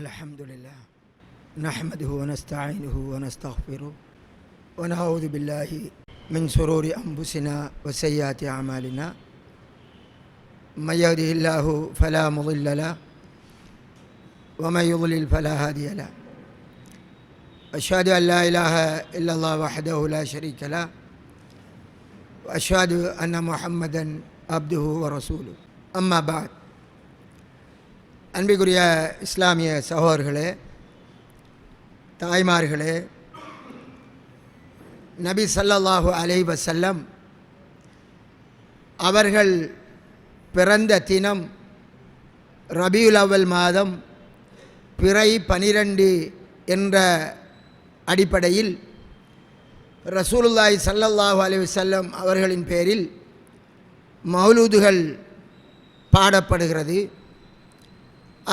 الحمد لله نحمده ونستعينه ونستغفره ونعوذ بالله من شرور أنفسنا وسيئات أعمالنا من يهده الله فلا مضل له ومن يضلل فلا هادي له أشهد أن لا إله إلا الله وحده لا شريك له وأشهد أن محمدا عبده ورسوله أما بعد அன்பிற்குரிய இஸ்லாமிய சகோதரர்களே, தாய்மார்களே, நபி ஸல்லல்லாஹு அலைஹி வஸல்லம் அவர்கள் பிறந்த தினம் ரபியுல் அவ்வல் மாதம் பிறை 12 என்ற அடிப்படையில் ரசூலுல்லாஹி ஸல்லல்லாஹு அலைஹி வஸல்லம் அவர்களின் பேரில் மௌலூதுகள் பாடப்படுகிறது.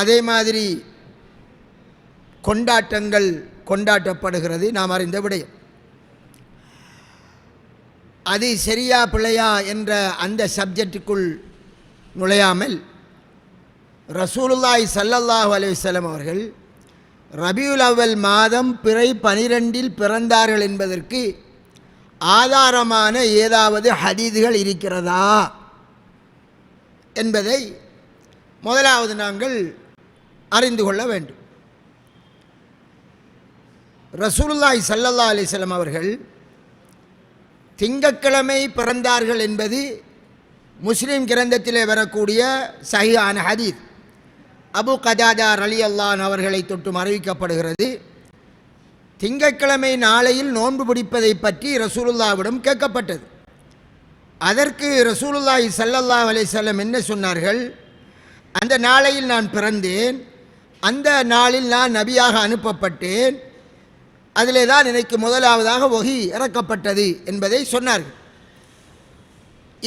அதே மாதிரி கொண்டாட்டங்கள் கொண்டாடப்படுகிறது. நாம் அறிந்த விடயம். அது சரியா பிழையா என்ற அந்த சப்ஜெக்டுக்குள் நுழையாமல் ரசூலுல்லாஹி ஸல்லல்லாஹு அலைஹி வஸல்லம் அவர்கள் ரபியுல் அவ்வல் மாதம் பிறை 12 பிறந்தார்கள் என்பதற்கு ஆதாரமான ஏதாவது ஹதீதுகள் இருக்கிறதா என்பதை முதலாவது நாங்கள் அறிந்து கொள்ள வேண்டும். ரசூலுல்லாஹி ஸல்லல்லாஹு அலைஹி வஸல்லம் அவர்கள் திங்கட்கிழமை பிறந்தார்கள் என்பது முஸ்லிம் கிரந்தத்திலே வரக்கூடிய சஹீஹான ஹதீஸ். அபு கதாதா ரலியல்லாஹு அன்ஹு அவர்களை தொட்டும் அறிவிக்கப்படுகிறது. திங்கட்கிழமை நாளையில் நோன்பு பிடிப்பதை பற்றி ரசூலுல்லாஹ்விடம் கேட்கப்பட்டது. அதற்கு ரசூலுல்லாஹி ஸல்லல்லாஹு அலைஹி வஸல்லம் என்ன சொன்னார்கள்? அந்த நாளையில் நான் பிறந்தேன், அந்த நாளில் நான் நபியாக அனுப்பப்பட்டேன், அதிலே தான் எனக்கு முதலாவதாக வஹி இறக்கப்பட்டது என்பதை சொன்னார்கள்.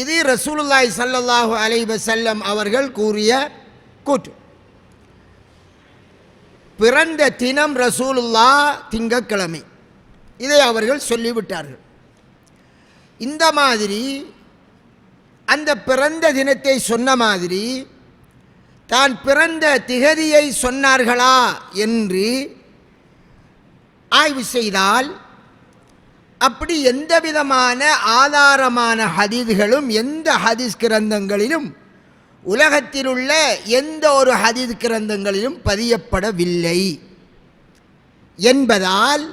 இது ரசூலுல்லாஹி ஸல்லல்லாஹு அலைஹி வஸல்லம் அவர்கள் கூறிய கூற்று. பிறந்த தினம் ரசூலுல்லாஹ் திங்கட்கிழமை, இதை அவர்கள் சொல்லிவிட்டார்கள். இந்த மாதிரி அந்த பிறந்த தினத்தை சொன்ன மாதிரி தான் பிறந்த திகதியை சொன்னார்களா என்று ஆய்வு செய்தால் அப்படி எந்த விதமான ஆதாரமான ஹதீதுகளும் எந்த ஹதீஸ் கிரந்தங்களிலும் உலகத்தில் உள்ள எந்த ஒரு ஹதீஸ் கிரந்தங்களிலும் பதியப்படவில்லை என்பதால்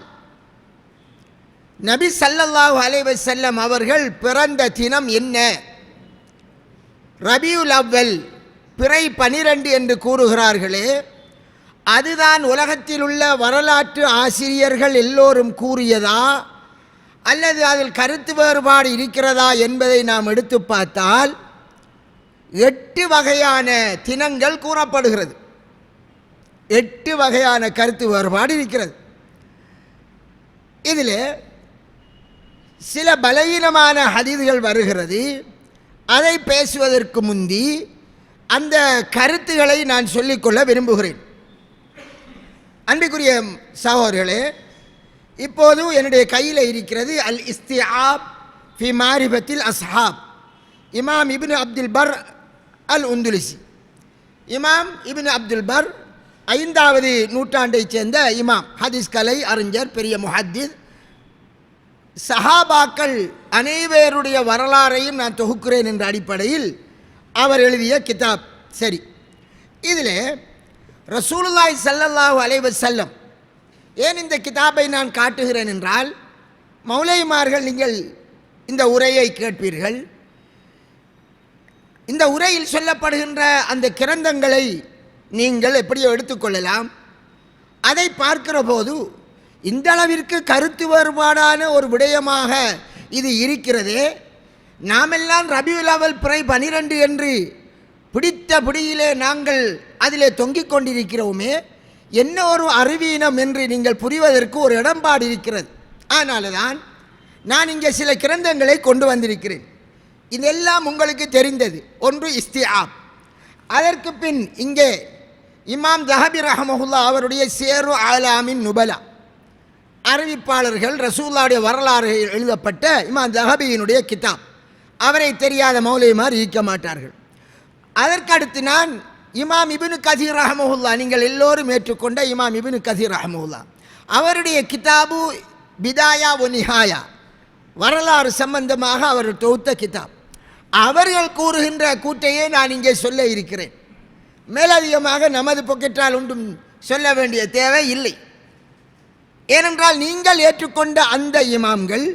நபி ஸல்லல்லாஹு அலைஹி வஸல்லம் அவர்கள் பிறந்த தினம் என்ன? ரபியுல் அவ்வல் பிறை 12 என்று கூறுகிறார்களே, அதுதான் உலகத்தில் உள்ள வரலாற்று ஆசிரியர்கள் எல்லோரும் கூறியதா அல்லது அதில் கருத்து வேறுபாடு இருக்கிறதா என்பதை நாம் எடுத்து பார்த்தால் 8 வகையான தினங்கள் கூறப்படுகிறது. 8 வகையான கருத்து வேறுபாடு இருக்கிறது. இதில் சில பலவீனமான ஹதீதுகள் வருகிறது. அதை பேசுவதற்கு முந்தி அந்த கருத்துக்களை நான் சொல்லிக்கொள்ள விரும்புகிறேன். அன்பிற்குரிய சகோதரர்களே, இப்போது என்னுடைய கையில் இருக்கிறது அல் இஸ்திஆப் ஃபி மாரிஃபத்தில் அஸ்ஹாப், இமாம் இப்னு அப்துல் பர் அல் உந்துலிசி. இமாம் இப்னு அப்துல் பர் 5வது நூற்றாண்டைச் சேர்ந்த இமாம், ஹதீஸ் கலை அறிஞர், பெரிய முஹத்திஸ். சஹாபாக்கள் அனைவருடைய வரலாறையும் நான் தொகுக்கிறேன் என்ற அடிப்படையில் அவர் எழுதிய கிதாப். சரி, இதில் ரசூலுல்லாஹி ஸல்லல்லாஹு அலைஹி வஸல்லம் ஏன் இந்த கிதாபை நான் காட்டுகிறேன் என்றால், மௌலைமார்கள் நீங்கள் இந்த உரையை கேட்பீர்கள். இந்த உரையில் சொல்லப்படுகின்ற அந்த கிரந்தங்களை நீங்கள் எப்படியோ எடுத்துக்கொள்ளலாம். அதை பார்க்கிற போது இந்த அளவிற்கு கருத்து வேறுபாடான ஒரு விடயமாக இது இருக்கிறதே, நாமெல்லாம் ரபியுல் அவ்வல் பிறை 12 என்று பிடித்த பிடியிலே நாங்கள் அதிலே தொங்கிக் கொண்டிருக்கிறோமே, என்ன ஒரு அறிவீனம் என்று நீங்கள் புரிவதற்கு ஒரு இடம்பாடு இருக்கிறது. அதனால தான் நான் இங்கே சில கிரந்தங்களை கொண்டு வந்திருக்கிறேன். இதெல்லாம் உங்களுக்கு தெரிந்தது. ஒன்று இஸ்திஆப், அதற்கு பின் இங்கே இமாம் தஹபி ரஹ்மஹுல்லாஹ் அவருடைய சேரு ஆலாமின் நுபலா, அறிவிப்பாளர்கள் ரசூலுல்லாஹ்வுடைய வரலாறு எழுதப்பட்ட இமாம் தஹபியினுடைய கிதாப். அவரை தெரியாத மௌலைமார் இருக்க மாட்டார்கள். அதற்கடுத்து நான் இமாம் இப்னு கதீர் ரஹ்மஹுல்லா, நீங்கள் எல்லோரும் ஏற்றுக்கொண்ட இமாம் இப்னு கதீர் ரஹ்மஹுல்லா, அவருடைய கிதாபு பிதாயா ஒ நிஹாயா, வரலாறு சம்பந்தமாக அவர் தொகுத்த கிதாப், அவர்கள் கூறுகின்ற கூட்டையே நான் இங்கே சொல்ல இருக்கிறேன். மேலதிகமாக நமது பொக்கெட்டால் ஒன்றும் சொல்ல வேண்டிய தேவை இல்லை. ஏனென்றால் நீங்கள் ஏற்றுக்கொண்ட அந்த இமாம்கள்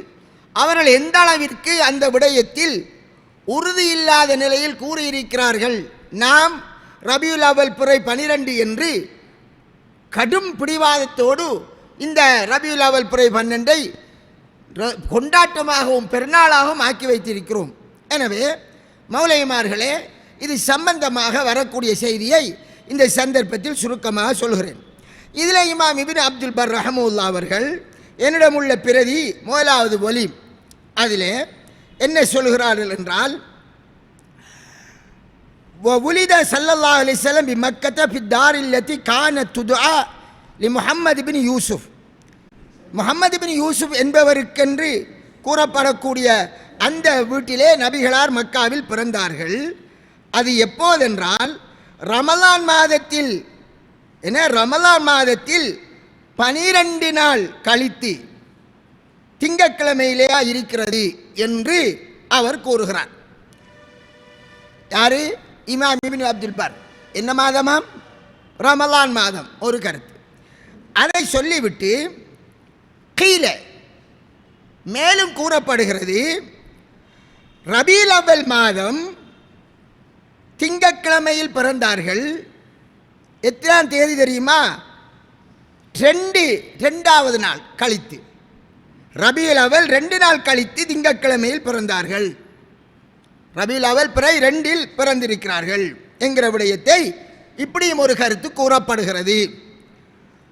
அவர்கள் எந்த அளவிற்கு அந்த விடயத்தில் உறுதியில்லாத நிலையில் கூறியிருக்கிறார்கள். நாம் ரபியுல் அவ்வல் பிறை 12 என்று கடும் பிடிவாதத்தோடு இந்த ரபியுல் அவ்வல் பிறை 12 கொண்டாட்டமாகவும் பெருநாளாகவும் ஆக்கி வைத்திருக்கிறோம். எனவே மௌலைமார்களே, இது சம்பந்தமாக வரக்கூடிய செய்தியை இந்த சந்தர்ப்பத்தில் சுருக்கமாக சொல்கிறேன். இதில் இமாம் இப்னு அப்துல் பர் ரஹ்மத்துல்லாஹி அவர்கள் என்னிடம் உள்ள பிரதி 1வது ஒலி, அதில் என்ன சொல்கிறார்கள் என்றால், وولد صلى الله عليه وسلم بمكة في الدار التي كانت تدعى لمحمد بن يوسف. முஹம்மது பின் யூசுப் என்பவருக்கென்று கூறப்படக்கூடிய அந்த வீட்டிலே நபிகளார் மக்காவில் பிறந்தார்கள். அது எப்போதென்றால் ரமலான் மாதத்தில், ரமலான் மாதத்தில் 12 நாள் கழித்து திங்கட்கிழமையிலே இருக்கிறது என்று அவர் கூறுகிறார். யாரு? இமாம் இப்னு அப்துல் பர். என்ன மாதமாம்? ரமலான் மாதம். ஒரு கருத்து. அதை சொல்லிவிட்டு கீழே மேலும் கூறப்படுகிறது, ரபீல் அவ்வல் மாதம் திங்கட்கிழமையில் பிறந்தார்கள். எத்தனாம் தேதி தெரியுமா? 2வது நாள் கழித்து, ரபீல் அவ்வல் 2 நாள் கழித்து திங்கட்கிழமையில் பிறந்தார்கள். ரபீல் அவ்வல் பிறை 2 பிறந்திருக்கிறார்கள் என்கிற விடயத்தை இப்படியும் ஒரு கருத்து கூறப்படுகிறது.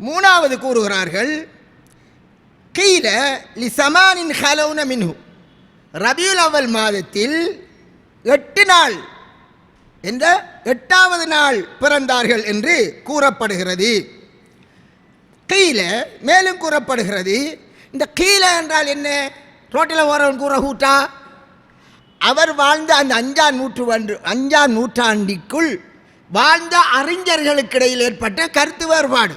3வது கூறுகிறார்கள், கீழ லிசமானின் ஹலவுன மின்ஹு, ரபியுல் அவ்வல் மாதத்தில் 8 நாள் என்ற 8வது நாள் பிறந்தார்கள் என்று கூறப்படுகிறது. கீழ மேலும் கூறப்படுகிறது. இந்த கீழ என்றால் என்ன? ரோட்டில் ஓரவன் கூற கூட்டா, அவர் வாழ்ந்த அந்த 5ஆம் நூற்றாண்டிற்குள் வாழ்ந்த அறிஞர்களுக்கிடையில் ஏற்பட்ட கருத்து வேறுபாடு.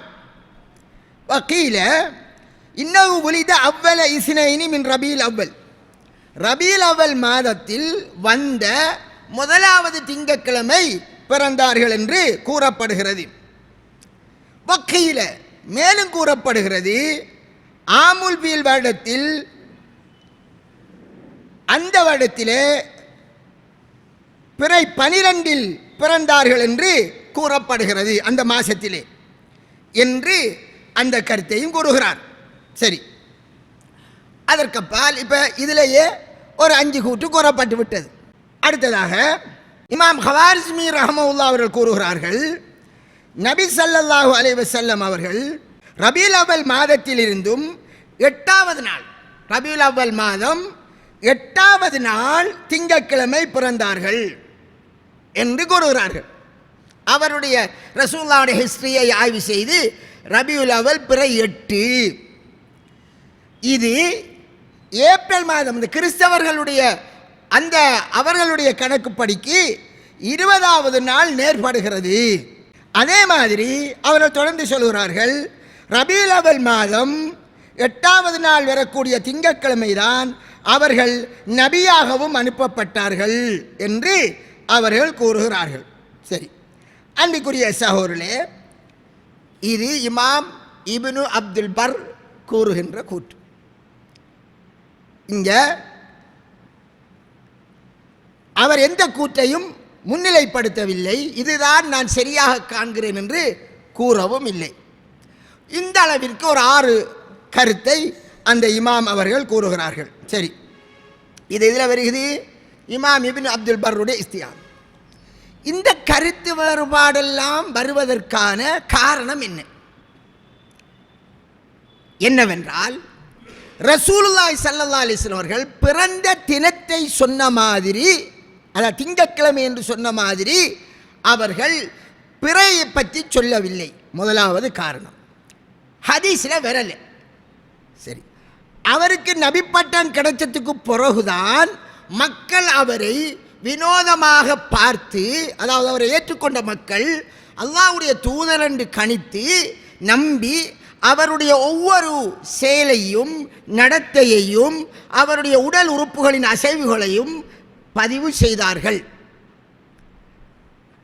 கீழ இன்னொரு ஒலித அவ்வல இஸ்னைனி மின் ரபீல் அவ்வல், ரபீல் அவ்வல் மாதத்தில் வந்த 1வது திங்கட்கிழமை பிறந்தார்கள் என்று கூறப்படுகிறது. வக்கீல மேலும் கூறப்படுகிறது, ஆமுல் பீல் வருடத்தில், அந்த வருடத்திலே பிறை 12 பிறந்தார்கள் என்று கூறப்படுகிறது, அந்த மாசத்திலே என்று அந்த கருத்தையும் கூறுகிறார். சரி, அதற்கப்பால் இப்போ இதிலேயே ஒரு 5 கூட்டு கூறப்பட்டு விட்டது. அடுத்ததாக இமாம் ஹவாரிஸ்மி ரஹ்மத்துல்லாஹி அவர்கள் கூறுகிறார்கள், நபி ஸல்லல்லாஹு அலைஹி வஸல்லம் அவர்கள் ரபீல் அவ்வல் மாதத்தில் இருந்தும் 8வது நாள், ரபீல் அவ்வல் மாதம் 8வது நாள் திங்கட்கிழமை பிறந்தார்கள் என்று கூறுகிறார்கள். அவருடைய ரசூலுல்லாஹ்வுடைய ஹிஸ்டரியை ஆய்வு செய்து ரபீல் அவ்வல் பிறை 8, இது ஏப்ரல் மாதம், இந்த கிறிஸ்தவர்களுடைய அந்த அவர்களுடைய கணக்குப்படிக்கு 20வது நாள் நேர்படுகிறது. அதே மாதிரி அவர்கள் தொடர்ந்து சொல்கிறார்கள், ரபீல் அவ்வல் மாதம் 8வது நாள் வரக்கூடிய திங்கட்கிழமை தான் அவர்கள் நபியாகவும் அனுப்பப்பட்டார்கள் என்று அவர்கள் கூறுகிறார்கள். சரி, அன்பிற்குரிய சகோதரர்களே, இது இமாம் இப்னு அப்துல் பர் கூறுகின்ற கூற்று. இங்க அவர் எந்த கூற்றையும் முன்னிலைப்படுத்தவில்லை, இதுதான் நான் சரியாக காண்கிறேன் என்று கூறவும் இல்லை. இந்த அளவிற்கு ஒரு 6 கருத்தை அந்த இமாம் அவர்கள் கூறுகிறார்கள். சரி, இது இதில் வருகிறது இமாம் இப்னு அப்துல் பர்ருடைய இஸ்தியார். இந்த கருத்து வேறுபாடெல்லாம் வருவதற்கான காரணம் என்னவென்றால், ரசூலுல்லாஹி ஸல்லல்லாஹு அலைஹி வஸல்லம் அவர்கள் பிறந்த தினத்தை சொன்ன மாதிரி, அதாவது திங்கட்கிழமை என்று சொன்ன மாதிரி அவர்கள் பிறையை பற்றி சொல்லவில்லை. முதலாவது காரணம், ஹதீஸில் வரல. சரி, அவருக்கு நபிப்பட்டம் கிடைச்சதுக்கு பிறகுதான் மக்கள் அவரை வினோதமாக பார்த்து, அதாவது அவரை ஏற்றுக்கொண்ட மக்கள் அல்லாஹ்வுடைய தூதர் என்று கணித்து நம்பி அவருடைய ஒவ்வொரு செயலையும் நடத்தையையும் அவருடைய உடல் உறுப்புகளின் அசைவுகளையும் பதிவு செய்தார்கள்.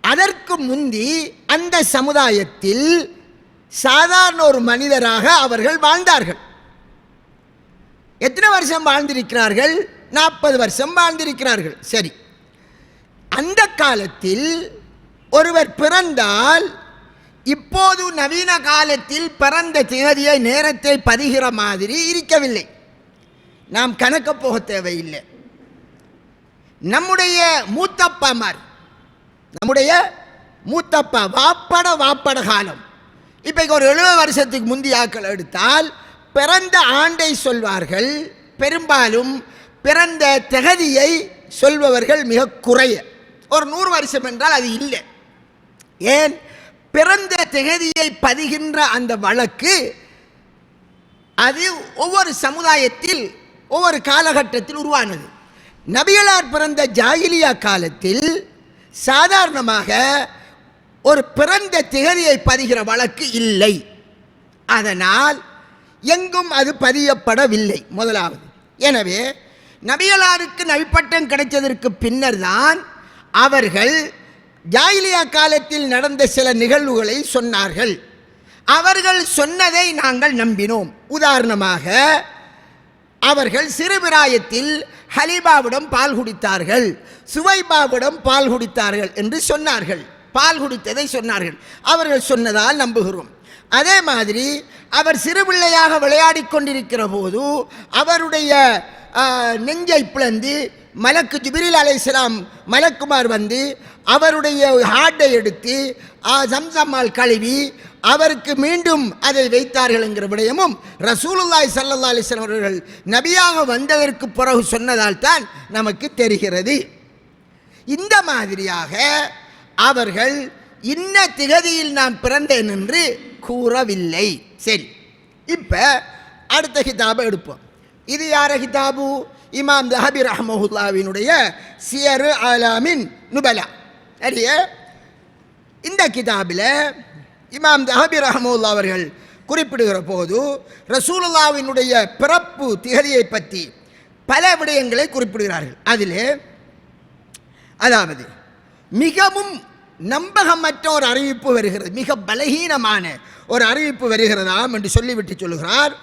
அதற்கு முந்தி அந்த சமுதாயத்தில் சாதாரண ஒரு மனிதராக அவர்கள் வாழ்ந்தார்கள். எத்தனை வருஷம் வாழ்ந்திருக்கிறார்கள்? 40 வருஷம் வாழ்ந்திருக்கிறார்கள். சரி, அந்த காலத்தில் ஒருவர் பிறந்தால் இப்போது நவீன காலத்தில் பிறந்த தேதியை நேரத்தை பதிகிற மாதிரி இருக்கவில்லை. நாம் கணக்க போக தேவையில்லை. நம்முடைய மூத்தப்பாமார், நம்முடைய மூத்தப்பா வாப்பட காலம், இப்போ ஒரு 70 வருஷத்துக்கு முந்தைய ஆக்கள் எடுத்தால் பிறந்த ஆண்டை சொல்வார்கள். பெரும்பாலும் பிறந்த தேதியை சொல்பவர்கள் மிக குறைய. ஒரு 100 வருஷம் என்றால் அது இல்லை. ஏன்? பிறந்த தேதியை பதிகின்ற அந்த வழக்கு அது ஒவ்வொரு சமுதாயத்தில் ஒவ்வொரு காலகட்டத்தில் உருவானது. நபிகளார் பிறந்த ஜாகிலியா காலத்தில் சாதாரணமாக ஒரு பிறந்த தேதியை பதிகிற வழக்கு இல்லை. அதனால் எங்கும் அது பதியப்படவில்லை முதலாவது. எனவே நபிகளாருக்கு நபிப்பட்டம் கிடைத்ததற்கு பின்னர் தான் அவர்கள் ஜாகிலியா காலத்தில் நடந்த சில நிகழ்வுகளை சொன்னார்கள். அவர்கள் சொன்னதை நாங்கள் நம்பினோம். உதாரணமாக, அவர்கள் சிறுபிராயத்தில் ஹலீபாவிடம் பால் குடித்தார்கள், சுவைபாவிடம் பால் குடித்தார்கள் என்று சொன்னார்கள். பால் குடித்ததை சொன்னார்கள். அவர்கள் சொன்னதால் நம்புகிறோம். அதே மாதிரி அவர் சிறுபிள்ளையாக விளையாடி கொண்டிருக்கிற போது அவருடைய நெஞ்சை பிளந்து மலக்கு ஜிப்ரீல் அலைஹிஸ்ஸலாம் மலக்குமார் வந்து அவருடைய ஹார்ட்டை எடுத்து சம்சம்மால் கழுவி அவருக்கு மீண்டும் அதை வைத்தார்கள் என்கிற விடயமும் ரசூலுல்லாஹி ஸல்லல்லாஹு அலைஹி வஸல்லம் அவர்கள் நபியாக வந்ததற்கு பிறகு சொன்னதால் தான் நமக்கு தெரிகிறது. இந்த மாதிரியாக அவர்கள் இன்ன திகதியில் நான் பிறந்தேன் என்று கூறவில்லை. சரி, இப்போ அடுத்த கிதாபை எடுப்போம். இது யார கிதாபு? இமாம் தஹபி ரஹ்மஹுல்லாவினுடைய சியரு ஆலாமின் நுபலா. சரியா? இந்த கிதாபில் இமாம் தஹபி ரஹ்மஹுல்லா அவர்கள் குறிப்பிடுகிற போது ரசூலுல்லாவினுடைய பிறப்பு திகதியை பற்றி பல விடயங்களை குறிப்பிடுகிறார்கள். அதில் அதாவது மிகவும் நம்பகமற்ற ஒரு அறிவிப்பு வருகிறது, மிக பலகீனமான ஒரு அறிவிப்பு வருகிறதாம் என்று சொல்லிவிட்டு சொல்லுகிறார்.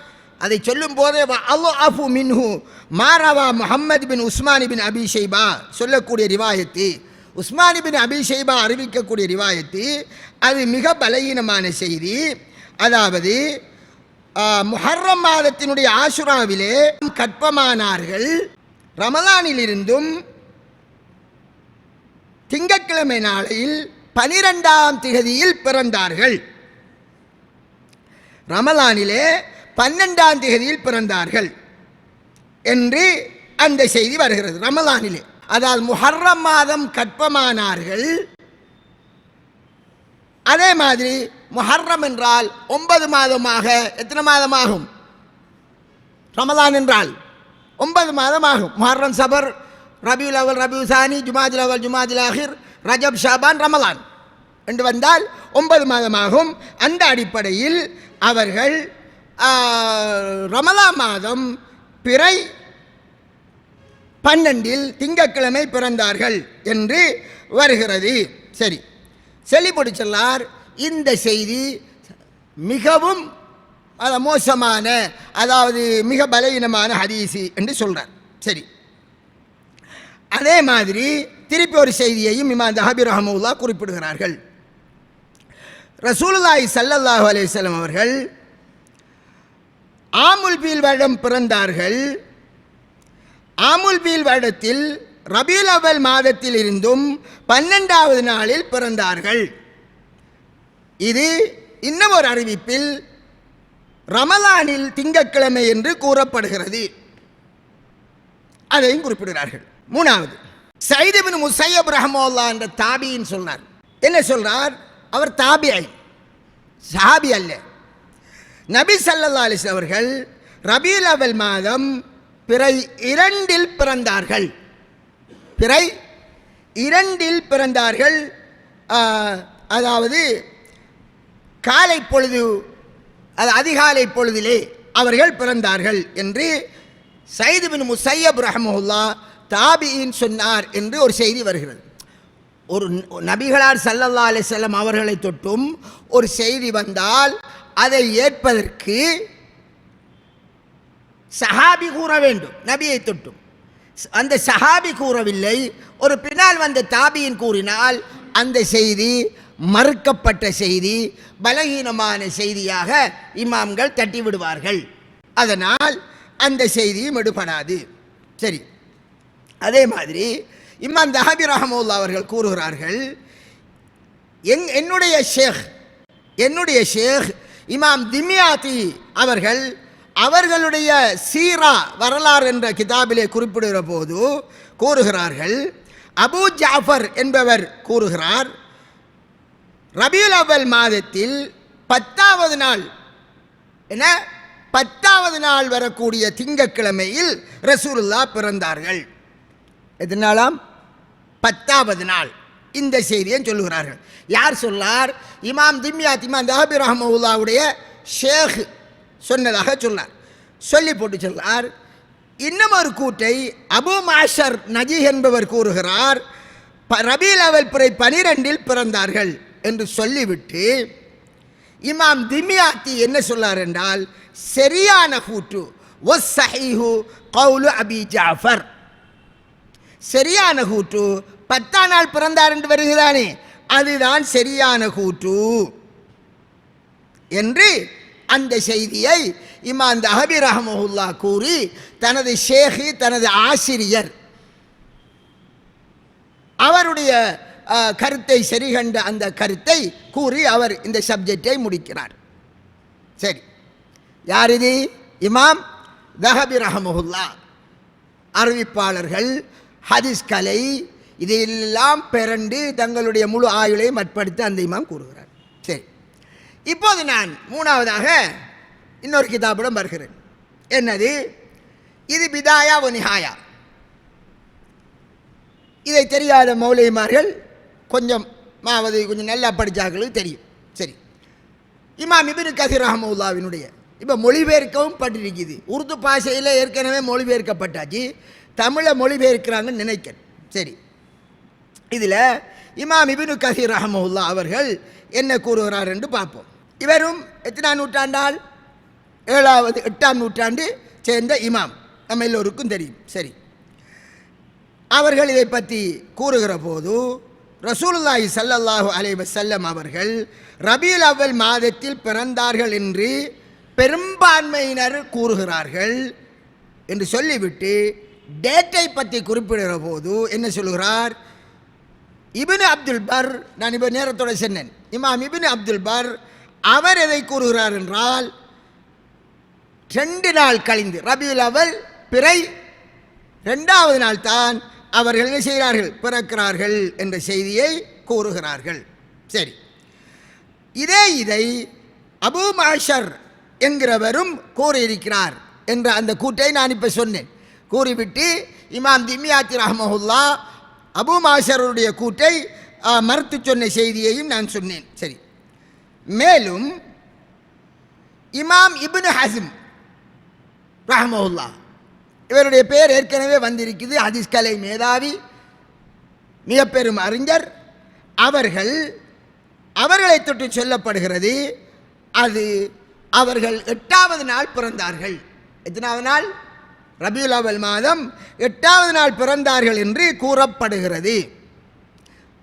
அதை சொல்லும் போதே அல்லாஹு மின்ஹு மாரவா முஹம்மது பின் உஸ்மான் பின் அபி ஷைபா சொல்லக்கூடிய ரிவாயத்து, உஸ்மான் பின் அபி ஷைபா அறிவிக்கக்கூடிய ரிவாயத்து அது மிக பலகீனமான செய்தி. அதாவது முஹர்ரம் மாதத்தினுடைய ஆஷுராவிலே கற்பமானார்கள். ரமலானிலிருந்தும் திங்கட்கிழமை நாளையில் 12ஆம் திகதியில் பிறந்தார்கள். ரமலானிலே 12ஆம் திகதியில் பிறந்தார்கள் என்று அந்த செய்தி வருகிறது. ரமலானிலே, அதாவது முஹர்ரம் மாதம் கற்பமானார்கள். அதே மாதிரி முஹர்ரம் என்றால் 9 மாதமாக எத்தனை மாதமாகும்? ரமலான் என்றால் 9 மாதமாகும். முஹர்ரம், சபர், ரபியுல் அவல், ரபியுல் சானி, ஜுமாதுல் அவல், ஜுமாதுல் ஆஹிர், ரஜப், ஷாபான், ரமலான் என்று வந்தால் 9 மாதமாகும். அந்த அடிப்படையில் அவர்கள் ரமலான் மாதம் பிறை 12இல் திங்கட்கிழமை பிறந்தார்கள் என்று வருகிறது. சரி, செல்லிப்பொடிச்சல்லார் இந்த செய்தி மிகவும் மோசமான, அதாவது மிக பலவீனமான ஹதீஸு என்று சொல்கிறார். சரி, அதே மாதிரி திருப்பி ஒரு செய்தியையும் இமாம் தஹபி ரஹ்மஹுல்லா குறிப்பிடுகிறார்கள். ரசூலுல்லாஹி ஸல்லல்லாஹு அலைஹி வஸல்லம் அவர்கள் ஆமுல் பீல் வருடம் பிறந்தார்கள். ஆமுல் பீல் வருடத்தில் ரபீல் அவல் மாதத்தில் இருந்தும் 12ஆவது நாளில் பிறந்தார்கள். இது இன்னும் ஒரு அறிவிப்பில் ரமலானில் திங்கட்கிழமை என்று கூறப்படுகிறது. அதையும் குறிப்பிடுகிறார்கள். மூணாவது, சயீத் இப்னு முஸையப் ரஹ்மத்துல்லாஹி என்ற தாபியின் சொன்னார். என்ன சொல்றார்? அவர் தாபிஐ, சஹாபி அல்ல. நபி ஸல்லல்லாஹு அலைஹி வஸல்லம் அவர்கள் ரபீல் அவல் மாதம் பிறை 2இல் பிறந்தார்கள். பிறை 2 பிறந்தார்கள், அதாவது காலை பொழுது, அது அதிகாலை பொழுதிலே அவர்கள் பிறந்தார்கள் என்று சயீத் பின் முஸையப் ரஹ்மஹுல்லா தாபியின் சொன்னார் என்று ஒரு செய்தி வருகிறது. ஒரு நபிகளார் ஸல்லல்லாஹு அலைஹி வஸல்லம் அவர்களை தொட்டும் ஒரு செய்தி வந்தால் அதை ஏற்பதற்கு சஹாபி கூற வேண்டும். நபியை தொட்டும் அந்த சஹாபி கூறவில்லை, ஒரு பின்னால் வந்த தாபியின் கூறினால் அந்த செய்தி மறுக்கப்பட்ட செய்தி, பலகீனமான செய்தியாக இமாம்கள் தட்டி விடுவார்கள். அதனால் அந்த செய்தியும் எடுபடாது. சரி, அதே மாதிரி இமாம் தஹபி ரஹ்மத்துல்லாஹி அவர்கள் கூறுகிறார்கள், என்னுடைய ஷேக் இமாம் திம்யாத்தி அவர்கள் அவர்களுடைய சீரா வரலாறு என்ற கிதாபிலே குறிப்பிடுகிற போது கூறுகிறார்கள், அபூ ஜாஃபர் என்பவர் கூறுகிறார், ரபியுல் அவ்வல் மாதத்தில் 10வது நாள், என 10வது நாள் வரக்கூடிய திங்கட்கிழமையில் ரசூலுல்லாஹ் பிறந்தார்கள். எதனாலாம்? 10வது நாள். இந்த செய்தியை சொல்லுகிறார்கள். யார் சொல்லார்? இமாம் திம்யாத் இமாம் தஹபி ரஹ்மத்துல்லாஹுடைய ஷேக் சொன்னதாக சொன்னார். சொல்லி போட்டு சொன்னார். இன்னும் ஒரு கூட்டை அபு மாஷர் நஜி என்பவர் கூறுகிறார், ரபியுல் அவ்வல் பிறை 12இல் பிறந்தார்கள் என்று சொல்லிவிட்டு இமாம் திம்யாத்தி என்ன சொன்னார் என்றால், சரியான கூற்று வஸ்ஸஹீஹு கௌலு அபி ஜாஃபர், சரியான கூற்று 10ஆம் நாள் பிறந்தார் என்று வருகிறானே அதுதான் சரியான கூற்று என்று அந்த செய்தியை இமாம் தஹபி ரஹ்மத்துல்லாஹ் கூறி தனது ஷேഖ്, தனது ஆசிரியர் அவருடைய கருத்தை சரிகண்ட அந்த கருத்தை கூறி அவர் இந்த சப்ஜெக்டை முடிக்கிறார். சரி, யார் இது? இமாம் தஹபி ரஹ்மத்துல்லாஹ். அறிவிப்பாளர்கள், ஹதீஸ் கலை இதையெல்லாம் பிறண்டு தங்களுடைய முழு ஆயுளையும் மட்படுத்தி அந்த இமாம் கூறுகிறார். சரி, இப்போது நான் 3வதாக இன்னொரு கிதாபிடம் வருகிறேன். என்னது? இது பிதாயா வ நிஹாயா. இதை தெரியாத மௌலவிமார்கள் கொஞ்சம் நல்லா படித்தார்களுக்கு தெரியும். சரி, இமாம் இப்னு கஸீர் ரஹ்மத்துல்லாஹ்வினுடைய இப்போ மொழிபெயர்க்கவும் பட்டிருக்குது. உருது பாஷையில் ஏற்கனவே மொழிபெயர்க்கப்பட்டாச்சு, தமிழை மொழிபெயர்க்கிறாங்கன்னு நினைக்கிறேன். சரி, இதில் இமாம் இப்னு கஸீர் ரஹ்மத்துல்லாஹ் அவர்கள் என்ன கூறுகிறார் என்று பார்ப்போம். இவரும் எத்தனாம் நூற்றாண்டால்? 8ஆம் நூற்றாண்டு சேர்ந்த இமாம், நம்ம எல்லோருக்கும் தெரியும். சரி, அவர்கள் இதை பற்றி கூறுகிற போது ரசூலுல்லாஹி ஸல்லல்லாஹு அலைஹி வஸல்லம் அவர்கள் ரபியுல் அவ்வல் மாதத்தில் பிறந்தார்கள் என்று பெரும்பான்மையினர் கூறுகிறார்கள் என்று சொல்லிவிட்டு டேட்டை பற்றி குறிப்பிடுகிற போது என்ன சொல்கிறார்? இப்னு அப்துல் பர், நான் இப்போ நேரத்தோடு சொன்னேன், இமாம் இப்னு அப்துல் பர் அவர் எதை கூறுகிறார் என்றால், 2 நாள் கழிந்து ரபியுல் அவ்வல் பிறை 2வது நாள் தான் அவர்கள் என்ன செய்கிறார்கள்? பிறக்கிறார்கள் என்ற செய்தியை கூறுகிறார்கள். சரி, இதை அபு மாஷர் என்கிறவரும் கூறியிருக்கிறார் என்ற அந்த கூட்டை நான் இப்போ சொன்னேன். கூறிவிட்டு இமாம் திம்யாத்தி ரஹ்மத்துல்லாஹ் அபு மாஷருடைய கூட்டை மறுத்து சொன்ன செய்தியையும் நான் சொன்னேன். சரி, மேலும் இமாம் இப்னு ஹஸ்ம் ரஹ்மத்துல்லாஹ், இவருடைய பேர் ஏற்கனவே வந்திருக்குது, ஹதீஸ் கலை மேதாவி, மிக பெரும் அறிஞர். அவர்களை தொட்டு சொல்லப்படுகிறது, அது அவர்கள் 8வது நாள் பிறந்தார்கள். எத்தனாவது நாள்? ரபியுல் அவ்வல் மாதம் 8வது நாள் பிறந்தார்கள் என்று கூறப்படுகிறது.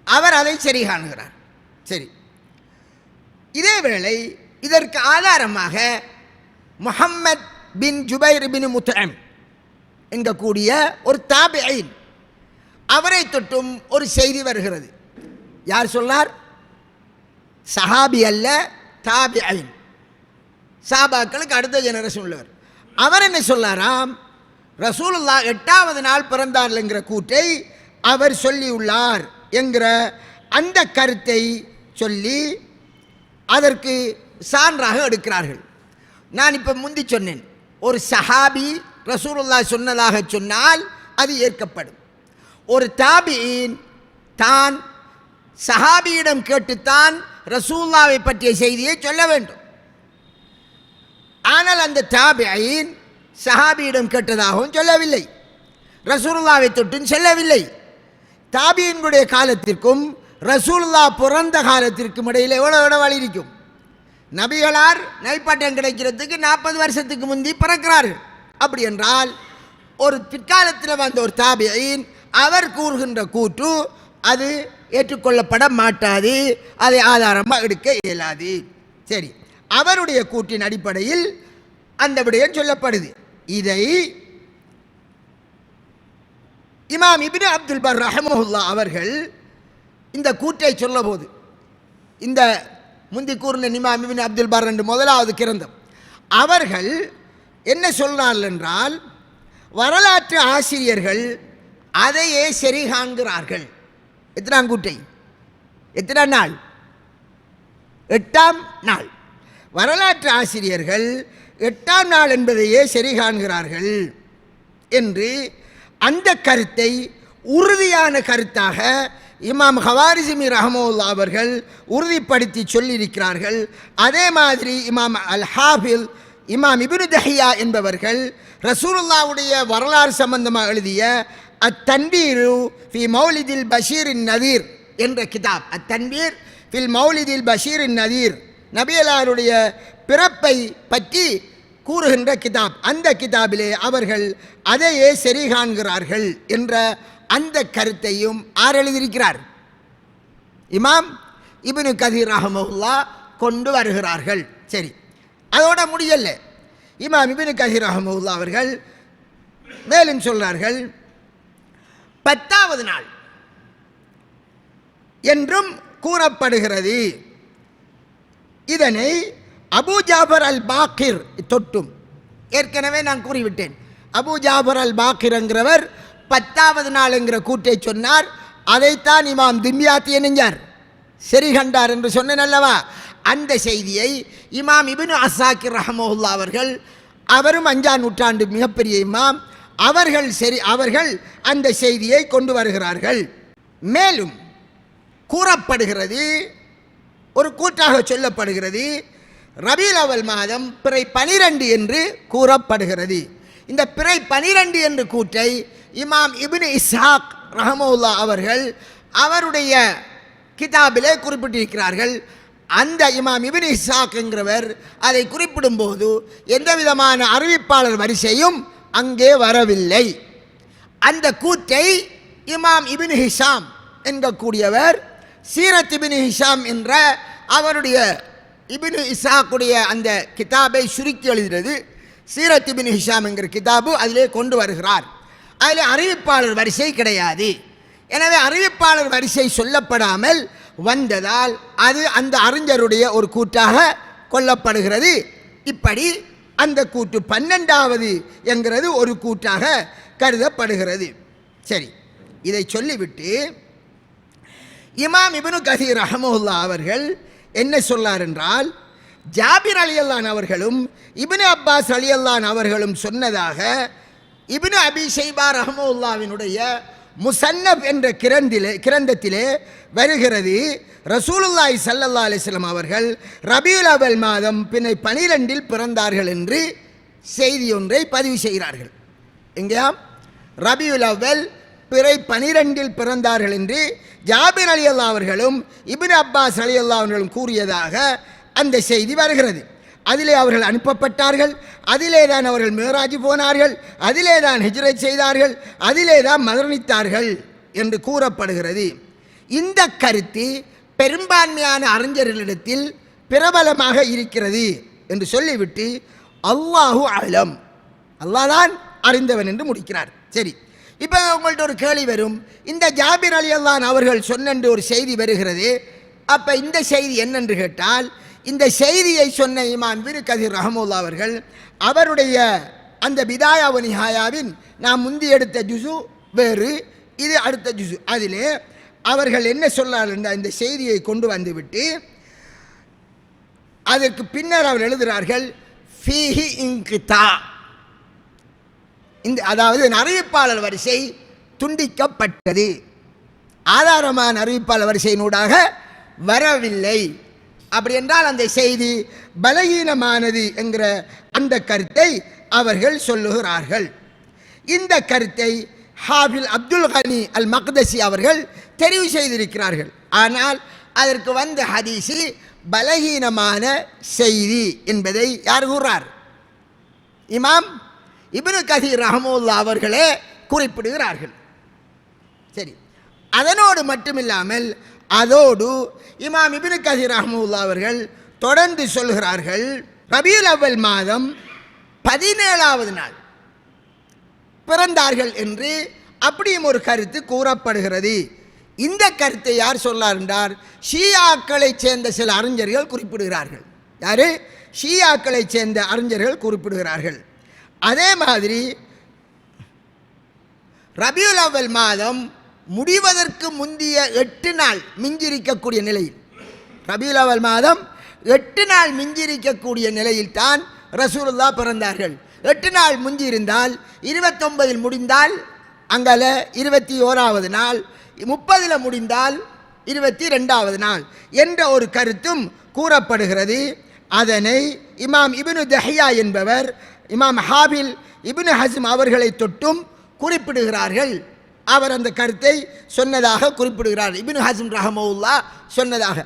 அவர் அதை சரி காணுகிறார். சரி, இதேவேளை இதற்கு ஆதாரமாக முஹம்மத் பின் ஜுபைர் பின் முத்அம் என்கக்கூடிய ஒரு தாபிஈன், அவரை தொட்டும் ஒரு செய்தி வருகிறது. யார் சொன்னார்? சஹாபி அல்ல, தாபிஈன், சாபாக்களுக்கு அடுத்த ஜெனரேஷன் உள்ளவர். அவர் என்ன சொல்லாராம்? ரசூலுல்லாஹ் 8வது நாள் பிறந்தார்கள் என்கிற கூற்றை அவர் சொல்லியுள்ளார் என்கிற அந்த கருத்தை சொல்லி அதற்கு சான்றாக எடுக்கிறார்கள். நான் இப்போ முந்தி சொன்னேன், ஒரு சஹாபி ரசூலுல்லாஹ் சொன்னதாக சொன்னால் அது ஏற்கப்படும். ஒரு தாபியின் தான் சஹாபியிடம் கேட்டுத்தான் ரசூலுல்லாவை பற்றிய செய்தியை சொல்ல வேண்டும். ஆனால் அந்த தாபியீன் சஹாபியிடம் கேட்டதாகவும் சொல்லவில்லை, ரசூலுல்லாவை தொட்டும் செல்லவில்லை. தாபியினுடைய காலத்திற்கும் ரசூலுல்லாஹ் பிறந்த காலத்திற்கும் இடையில் எவ்வளோ இடவழி இருக்கும்? நபிகளார் நபிப்பட்டம் கிடைக்கிறதுக்கு 40 வருஷத்துக்கு முந்தி பிறக்கிறார்கள். அப்படி என்றால் ஒரு பிற்காலத்தில் வந்த ஒரு தாபியீன் அவர் கூறுகின்ற கூற்று அது ஏற்றுக்கொள்ளப்பட மாட்டாது, அதை ஆதாரமாக எடுக்க இயலாது. சரி, அவருடைய கூற்றின் அடிப்படையில் அந்த விடயம் சொல்லப்படுது. இதை இமாம் இப்னு அப்துல் பர் ரஹ்மஹுல்லாஹ் அவர்கள் இந்த கூற்றை சொல்ல போது, இந்த முந்தி கூறின இமாம் இப்னு அப்துல் பர் என்று முதலாவது கிரந்தம், அவர்கள் என்ன சொல்றார்கள் என்றால், வரலாற்று ஆசிரியர்கள் அதையே சரி காண்கிறார்கள். எத்தனாம் கூட்டை? எத்தனாம் நாள்? 8ஆம் நாள். வரலாற்று ஆசிரியர்கள் 8ஆம் நாள் என்பதையே சரி காண்கிறார்கள் என்று அந்த கருத்தை உறுதியான கருத்தாக இமாம் ஹவாரிஸிமி ரஹ்மத்துல்லாஹி அவர்கள் உறுதிப்படுத்தி சொல்லியிருக்கிறார்கள். அதே மாதிரி இமாம் அல் ஹாஃபில் இமாம் இப்னு தஹியா என்பவர்கள் ரசூலுல்லாஹ்வுடைய வரலாறு சம்பந்தமாக எழுதிய அத்தன்வீரு ஃபி மௌலிதில் பஷீரின் நதீர் என்ற கிதாப், அத்தன்வீர் ஃபில் மௌலிதில் பஷீரின் நதீர், நபியலாருடைய பிறப்பை பற்றி கூறுகின்ற கிதாப், அந்த கிதாபிலே அவர்கள் அதையே சரி காண்கிறார்கள் என்ற அந்த கருத்தையும் ஆர் எழுதியிருக்கிறார்? இமாம் இப்னு கதீர் ரஹ்மத்துல்லாஹ் கொண்டு வருகிறார்கள். சரி, அதோட முடியல. இமாம் இப்னு கதீர் ரஹ்மத்துல்லாஹ் அவர்கள் மேலும் சொல்றார்கள், 10வது நாள் என்றும் கூறப்படுகிறது. இதனை அபூ ஜாஃபர் அல் பாக்கிர் தொட்டும் ஏற்கனவே நான் கூறிவிட்டேன். அபூ ஜாஃபர் அல் பாக்கிர் என்கிறவர் 10வது நாள் என்கிற கூற்றை சொன்னார். அதைத்தான் இமாம் திம்யாத்தி என்கிறார் சரி கண்டார் என்று சொன்னேன் அல்லவா? அந்த செய்தியை இமாம் இப்னு அஸ்ஸாக்கிர் ரஹ்மத்துல்லாஹ் அவர்கள், அவரும் 5ஆம் நூற்றாண்டு மிகப்பெரிய இமாம், அவர்கள் அந்த செய்தியை கொண்டு வருகிறார்கள். மேலும் கூறப்படுகிறது, ஒரு கூற்றாக சொல்லப்படுகிறது, ரபீல் அவல் மாதம் பிறை 12 என்று கூறப்படுகிறது. இந்த பிறை 12 என்று கூற்றை இமாம் இப்னு இஸ்ஹாக் ரஹ்மத்துல்லாஹ் அவர்கள் அவருடைய கிதாபிலே குறிப்பிட்டிருக்கிறார்கள். அந்த இமாம் இப்னு இஸ்ஹாக் என்கிறவர் அதை குறிப்பிடும் போது எந்த விதமான அறிவிப்பாளர் வரிசையும் அங்கே வரவில்லை. அந்த கூற்றை இமாம் இப்னு ஹிஷாம் என்கக்கூடியவர் சீரத் இப்னு ஹிஷாம் என்ற அவருடைய இப்னு இஸ்ஹாக்குடைய அந்த கிதாபை சுருக்கி எழுதுகிறது. சீரத் இப்னு ஹிஷாம் என்கிற கிதாபு அதிலே கொண்டு வருகிறார். அதில் அறிவிப்பாளர் வரிசை கிடையாது. எனவே அறிவிப்பாளர் வரிசை சொல்லப்படாமல் வந்ததால் அது அந்த அறிஞருடைய ஒரு கூற்றாக கொள்ளப்படுகிறது. இப்படி அந்த கூற்று 12வது என்கிறது ஒரு கூற்றாக கருதப்படுகிறது. சரி, இதை சொல்லிவிட்டு இமாம் இப்னு கதீர் ரஹ்மத்துல்லாஹ் அவர்கள் என்ன சொன்னார் என்றால், ஜாபிர் ரலியல்லாஹு அவர்களும் இப்னு அப்பாஸ் ரலியல்லாஹு அவர்களும் சொன்னதாக இப்னு அபி ஷைபா ரஹ்மத்துல்லாஹ்வினுடைய முஸன்னஃப் என்ற கிரந்தத்திலே வருகிறது. ரசூலுல்லாஹி ஸல்லல்லாஹு அலைஹி வஸல்லம் அவர்கள் ரபியுல் அவல் மாதம் பின்னை 12 பிறந்தார்கள் என்று செய்தி ஒன்றை பதிவு செய்கிறார்கள். எங்கேயாம் ரபியுல் அவல் பிறை 12 பிறந்தார்கள் என்று ஜாபிர் ரலியல்லாஹு அவர்களும் இப்னு அப்பாஸ் ரலியல்லாஹு அவர்களும் கூறியதாக அந்த செய்தி வருகிறது. அதிலே அவர்கள் அனுப்பப்பட்டார்கள், அதிலே தான் அவர்கள் மேராஜ் போனார்கள், அதிலே தான் ஹிஜ்ரத் செய்தார்கள், அதிலே தான் மரணித்தார்கள் என்று கூறப்படுகிறது. இந்த கருத்து பெரும்பான்மையான அறிஞர்களிடத்தில் பிரபலமாக இருக்கிறது என்று சொல்லிவிட்டு அல்லாஹு அலம், அல்லாஹ் தான் அறிந்தவன் என்று முடிக்கிறார். சரி, இப்போ உங்கள்கிட்ட ஒரு கேள்வி வரும், இந்த ஜாபிர் ரலியல்லாஹு அவர்கள் சொன்ன ஒரு செய்தி வருகிறது. அப்போ இந்த செய்தி என்னென்று கேட்டால், இந்த செய்தியை சொன்ன இமாம் இப்னு கதீர் ரஹ்மத்துல்லாஹ் அவர்கள் அவருடைய அந்த பிதாயா வ நிஹாயாவின் நாம் முந்தி எடுத்த ஜுசு வேறு, இது அடுத்த ஜுசு, அதிலே அவர்கள் என்ன சொன்னார்கள், இந்த செய்தியை கொண்டு வந்துவிட்டு அதற்கு பின்னர் அவர் எழுதுகிறார்கள் ஃபீஹி இன்கிதா, இந்த அதாவது அறிவிப்பாளர் வரிசை துண்டிக்கப்பட்டது. ஆதாரமான அறிவிப்பாளர் வரிசையினூடாக வரவில்லை. அப்படி என்றால் அந்த செய்தி பலகீனமானது என்கிற அந்த கருத்தை அவர்கள் சொல்லுகிறார்கள். இந்த கருத்தை ஹாஃபில் அப்துல் கனி அல் மக்தசி அவர்கள் தெரிவு செய்திருக்கிறார்கள். ஆனால் அதற்கு வந்த ஹதீஸு பலகீனமான செய்தி என்பதை யார் கூறார்? இமாம் இப்னு கதீர் ரஹ்மத்துல்லாஹி அவர்களே குறிப்பிடுகிறார்கள். சரி, அதனோடு மட்டுமில்லாமல் அதோடு இமாம் இப்னு கதீர் ரஹ்மத்துல்லாஹி அவர்கள் தொடர்ந்து சொல்கிறார்கள், ரபியுல் அவ்வல் மாதம் 17வது நாள் பிறந்தார்கள் என்று அப்படியும் ஒரு கருத்து கூறப்படுகிறது. இந்த கருத்தை யார் சொன்னார் என்றால் ஷியாக்களை சேர்ந்த சில அறிஞர்கள் குறிப்பிடுகிறார்கள். யாரு? ஷியாக்களை சேர்ந்த அறிஞர்கள் குறிப்பிடுகிறார்கள். அதே மாதிரி ரபியுல் அவ்வல் மாதம் முடிவதற்கு முந்திய 8 நாள் மிஞ்சிருக்கக்கூடிய நிலையில், ரபியுல் அவ்வல் மாதம் 8 நாள் மிஞ்சிருக்கக்கூடிய நிலையில் தான் ரசூலுல்லாஹ் பிறந்தார்கள். 8 நாள் முஞ்சியிருந்தால் 29 முடிந்தால் அங்கால 21வது நாள், 30 முடிந்தால் 22வது நாள் என்ற ஒரு கருத்தும் கூறப்படுகிறது. அதனை இமாம் இப்னு தஹியா என்பவர் இமாம் ஹாபில் இப்னு ஹஸ்ம் அவர்களை தொட்டும் குறிப்பிடுகிறார்கள். அவர் அந்த கருத்தை சொன்னதாக குறிப்பிடுகிறார். இப்னு ஹஸ்ம் ரஹ்மத்துல்லாஹ் சொன்னதாக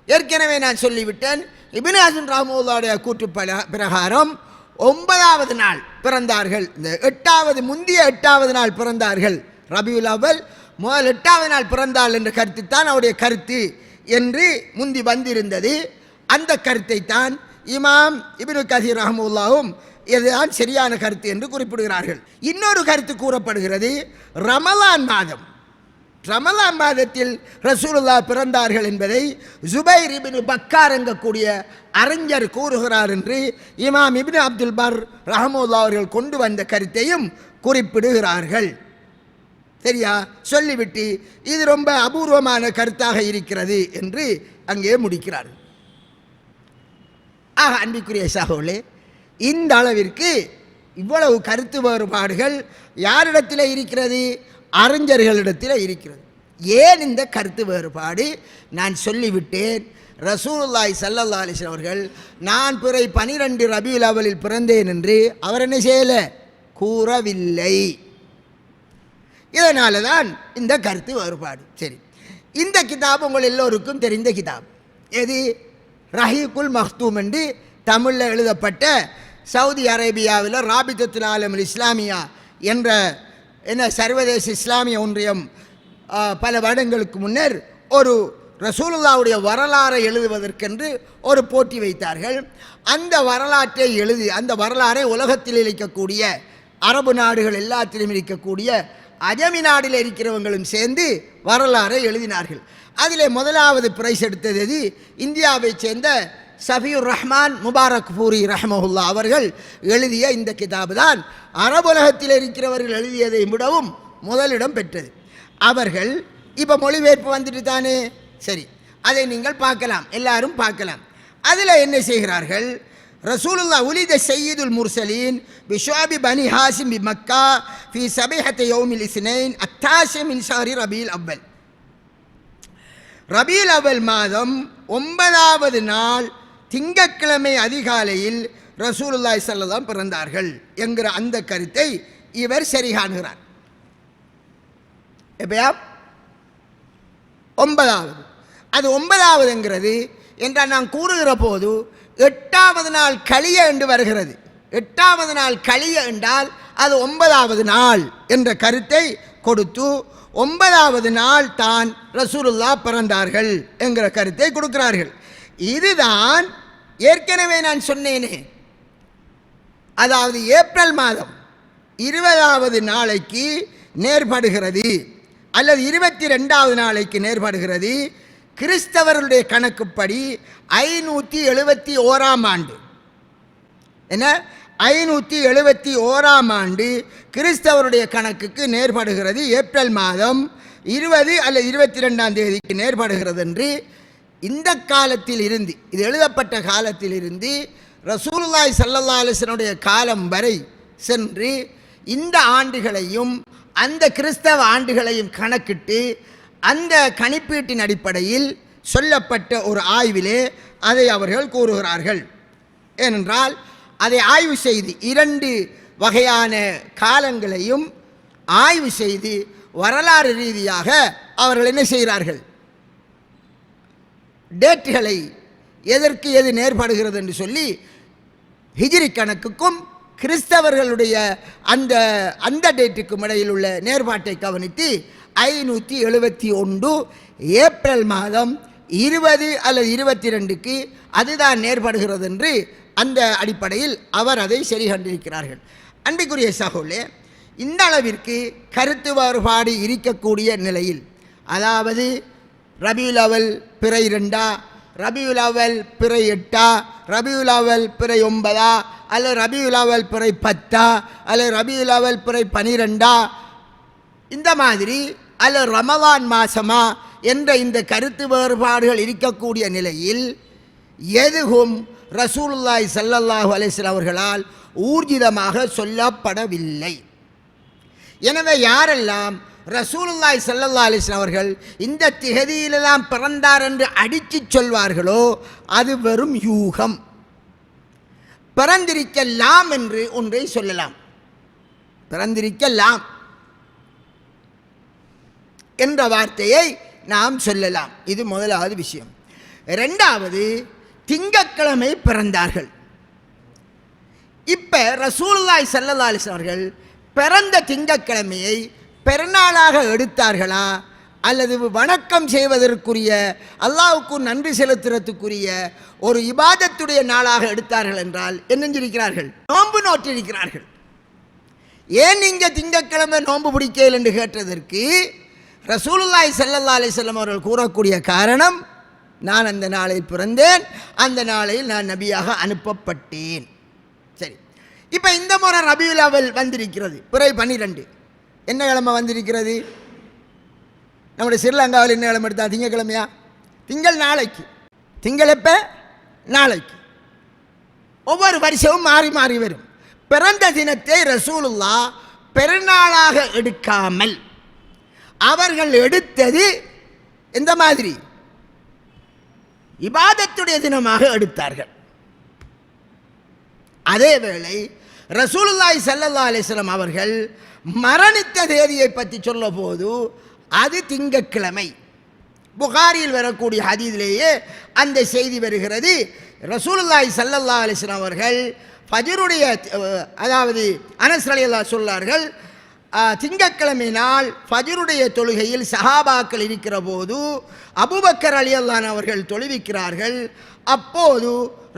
ஏற்கனவே நான் சொல்லிவிட்டேன். இப்னு ஹஸ்ம் ரஹ்மத்துல்லாஹுடைய கூற்று பிரகாரம் 9வது நாள் பிறந்தார்கள். இந்த 8வது முந்திய 8வது நாள் பிறந்தார்கள். ரபியுல் அவ்வல் முதல் 8வது நாள் பிறந்தாள் என்ற கருத்து தான் அவருடைய கருத்து என்று முந்தி வந்திருந்தது. அந்த கருத்தை தான் இமாம் இப்னு கதீர் ரஹ்மத்துல்லாஹும் இதுதான் சரியான கருத்து என்று குறிப்பிடுகிறார்கள். இன்னொரு கருத்து கூறப்படுகிறது, ரமலான் மாதத்தில் ரசூலுல்லாஹ் பிறந்தார்கள் என்பதை ஜுபைர் இப்னு பக்கார் என்கக்கூடிய அறிஞர் கூறுகிறார் என்று இமாம் இப்னு அப்துல் பர் ரஹ்மத்துல்லாஹி அவர்கள் கொண்டு வந்த கருத்தையும் குறிப்பிடுகிறார்கள். சரியா? சொல்லிவிட்டு இது ரொம்ப அபூர்வமான கருத்தாக இருக்கிறது என்று அங்கே முடிக்கிறார்கள். ஆக அன்பிற்குரிய சகோதரர்களே, இந்த அளவிற்கு இவ்வளவு கருத்து வேறுபாடுகள் யாரிடத்தில் இருக்கிறது? அறிஞர்களிடத்தில் இருக்கிறது. ஏன் இந்த கருத்து வேறுபாடு? நான் சொல்லிவிட்டேன். ரசூலுல்லாஹி ஸல்லல்லாஹு அலைஹி வஸல்லம் அவர்கள் நான் பிறை 12 ரபியுல் அவ்வலில் பிறந்தேன் என்று அவர் என்ன செய்யலை? கூறவில்லை. இதனால தான் இந்த கருத்து வேறுபாடு. சரி, இந்த கிதாப் உங்கள் எல்லோருக்கும் தெரிந்த கிதாப். எது? ரஹீக்குல் மக்தூம் என்று தமிழில் எழுதப்பட்ட சவுதி அரேபியாவில் ராபித்தத்துல் ஆலமுல் இஸ்லாமியா என்ற சர்வதேச இஸ்லாமிய ஒன்றியம் பல வருடங்களுக்கு முன்னர் ஒரு ரசூலுல்லாஹ்வுடைய வரலாறை எழுதுவதற்கென்று ஒரு போட்டி வைத்தார்கள். அந்த வரலாற்றை எழுதி அந்த வரலாறை உலகத்தில் இருக்கக்கூடிய அரபு நாடுகள் எல்லாத்திலும் இருக்கக்கூடிய அஜமி நாடில் இருக்கிறவங்களும் சேர்ந்து வரலாறை எழுதினார்கள். அதில் முதலாவது பிரைஸ் எடுத்தது இந்தியாவை சேர்ந்த சஃபியுர் ரஹ்மான் முபாரக் பூரி ரஹ்மஹுல்லா அவர்கள் எழுதிய இந்த கிதாபு தான் அரபுலகத்தில் இருக்கிறவர்கள் எழுதியதை விடவும் முதலிடம் பெற்றது. அவர்கள் இப்போ மொழிபெயர்ப்பு வந்துட்டு தானே, சரி, அதை நீங்கள் பார்க்கலாம், எல்லாரும் பார்க்கலாம். அதில் என்ன செய்கிறார்கள்? ரசூலுல்லாஹ் உலித சையீதுல் முர்சலீன் பிஷாபி பனி ஹாசிம் பி மக்கா ஃபி சபிஹத் யௌமில் இஸ்னைன் அத்தாஷி மின் ஷஹரி ரபியுல் அவ்வல். ரபியுல் அவ்வல் மாதம் 9வது நாள் திங்கட்கிழமை அதிகாலையில் ரசூலுல்லாஹி ஸல்லல்லாஹு அலைஹி வஸல்லம் பிறந்தார்கள் என்கிற அந்த கருத்தை இவர் சரி காணுகிறார். எப்பயா 9வது, அது 9வதுங்கிறது என்றால் நான் கூறுகிற போது 8வது நாள் கழிய என்று வருகிறது. 8வது நாள் கழிய என்றால் அது 9வது நாள் என்ற கருத்தை கொடுத்து 9வது நாள் தான் ரசூலுல்லாஹ் பிறந்தார்கள் என்கிற கருத்தை கொடுக்கிறார்கள். இதுதான் ஏற்கனவே நான் சொன்னேனே, அதாவது ஏப்ரல் மாதம் 20வது நாளைக்கு நேர்படுகிறது அல்லது 22வது நாளைக்கு நேர்படுகிறது. கிறிஸ்தவர்களுடைய கணக்குப்படி 571ஆம் ஆண்டு, என்ன 571ஆம் ஆண்டு கிறிஸ்தவருடைய கணக்குக்கு நேர்படுகிறது. ஏப்ரல் மாதம் 20 அல்லது 22ஆம் தேதிக்கு நேர்படுகிறது என்று இந்த காலத்தில் இருந்து, இது எழுதப்பட்ட காலத்தில் இருந்து ரசூலுல்லாஹி ஸல்லல்லாஹு அலைஹி வஸல்லம் காலம் வரை சென்று இந்த ஆண்டுகளையும் அந்த கிறிஸ்தவ ஆண்டுகளையும் கணக்கிட்டு அந்த கணிப்பீட்டின் அடிப்படையில் சொல்லப்பட்ட ஒரு ஆய்விலே அதை அவர்கள் கூறுகிறார்கள். ஏனென்றால் அதை ஆய்வு செய்து 2 வகையான காலங்களையும் ஆய்வு செய்து வரலாறு ரீதியாக அவர்கள் என்ன செய்கிறார்கள், டேட்டுகளை எதற்கு எது நேர்படுகிறது என்று சொல்லி ஹிஜ்ரி கணக்குக்கும் கிறிஸ்தவர்களுடைய அந்த டேட்டுக்கும் இடையில் உள்ள நேர்பாட்டை கவனித்து 571 ஏப்ரல் மாதம் 20 அல்லது 22க்கு அதுதான் நேர்படுகிறது என்று அந்த அடிப்படையில் அவர் அதை சரி கண்டிருக்கிறார்கள். அன்பிற்குரிய சகோதரர்களே, இந்த அளவிற்கு கருத்து வேறுபாடு இருக்கக்கூடிய நிலையில், அதாவது ரபியுல் அவல் பிறை 2, ரபியுல் அவல் பிறை 8, ரபியுல் அவல் பிறை 9 அல்லது ரபியுல் அவல் பிறை 10 அல்லது ரபியுல் அவல் பிறை 12 இந்த மாதிரி அல்லது ரமலான் மாசமா என்ற இந்த கருத்து வேறுபாடுகள் இருக்கக்கூடிய நிலையில் எதுவும் ரசூலுல்லாஹி ஸல்லல்லாஹு அலைஹி வஸல்லம் அவர்களால் ஊர்ஜிதமாக சொல்லப்படவில்லை. எனவே யாரெல்லாம் ரசூலுல்லாஹி ஸல்லல்லாஹு அலைஹி வஸல்லம் அவர்கள் இந்த திகதியிலெல்லாம் பிறந்தார் என்று அடித்து சொல்வார்களோ அது வெறும் யூகம். பிறந்திருக்கலாம் என்று ஒன்றை சொல்லலாம், பிறந்திருக்கலாம் என்ற வார்த்தையை நாம் சொல்லலாம். இது முதலாவது விஷயம். 2வது, திங்கட்கிழமை பிறந்தார்கள். இப்போ ரசூலுல்லாஹி ஸல்லல்லாஹு அலைஹி வஸல்லம் அவர்கள் பிறந்த திங்கட்கிழமையை பெருநாளாக எடுத்தார்களா அல்லது வணக்கம் செய்வதற்குரிய, அல்லாஹ்வுக்கு நன்றி செலுத்துறதுக்குரிய ஒரு இபாதத்துடைய நாளாக எடுத்தார்கள் என்றால் என்னெஞ்சிருக்கிறார்கள், நோன்பு நோற்றிருக்கிறார்கள். ஏன் நீங்கள் திங்கட்கிழமை நோன்பு பிடிக்கல் என்று கேட்டதற்கு ரசூலுல்லாஹி ஸல்லல்லாஹு அலைஹி வஸல்லம் அவர்கள் கூறக்கூடிய காரணம், நான் அந்த நாளில் பிறந்தேன், அந்த நாளில் நான் நபியாக அனுப்பப்பட்டேன். சரி, இப்போ இந்த முறை ரபியுல் அவல் வந்திருக்கிறது, பிறை 12. என்ன கிழமை வந்திருக்கிறது? நம்முடைய ஸ்ரீலங்காவில் என்ன கிழமை எடுத்தா? திங்கக்கிழமையா? திங்கள் நாளைக்கு. திங்கள் எப்போ? நாளைக்கு. ஒவ்வொரு வருஷமும் மாறி மாறி வரும். பிறந்த தினத்தை ரசூலுல்லாஹ் பெருநாளாக எடுக்காமல் அவர்கள் எடுத்தது எந்த மாதிரி? இபாதத்துடைய தினமாக எடுத்தார்கள். அதேவேளை ரசூலுல்லாஹி ஸல்லல்லாஹு அலைஹி வஸல்லம் அவர்கள் மரணித்த தேதியை பற்றி சொல்ல போது அது திங்கட்கிழமை. புகாரியில் வரக்கூடிய ஹதீஸிலேயே அந்த செய்தி வருகிறது. ரசூலுல்லாஹி ஸல்லல்லாஹு அலைஹி வஸல்லம் அவர்கள் ஃபஜ்ருடைய, அதாவது அனஸ் ரலியல்லாஹு சொன்னார்கள், திங்கட்கிழமை நாள் ஃபஜ்ருடைய தொழுகையில் சஹாபாக்கள் இருக்கிற போது அபூபக்கர் ரலியல்லாஹு அவர்கள் தொழுவிக்கிறார்கள். அப்போது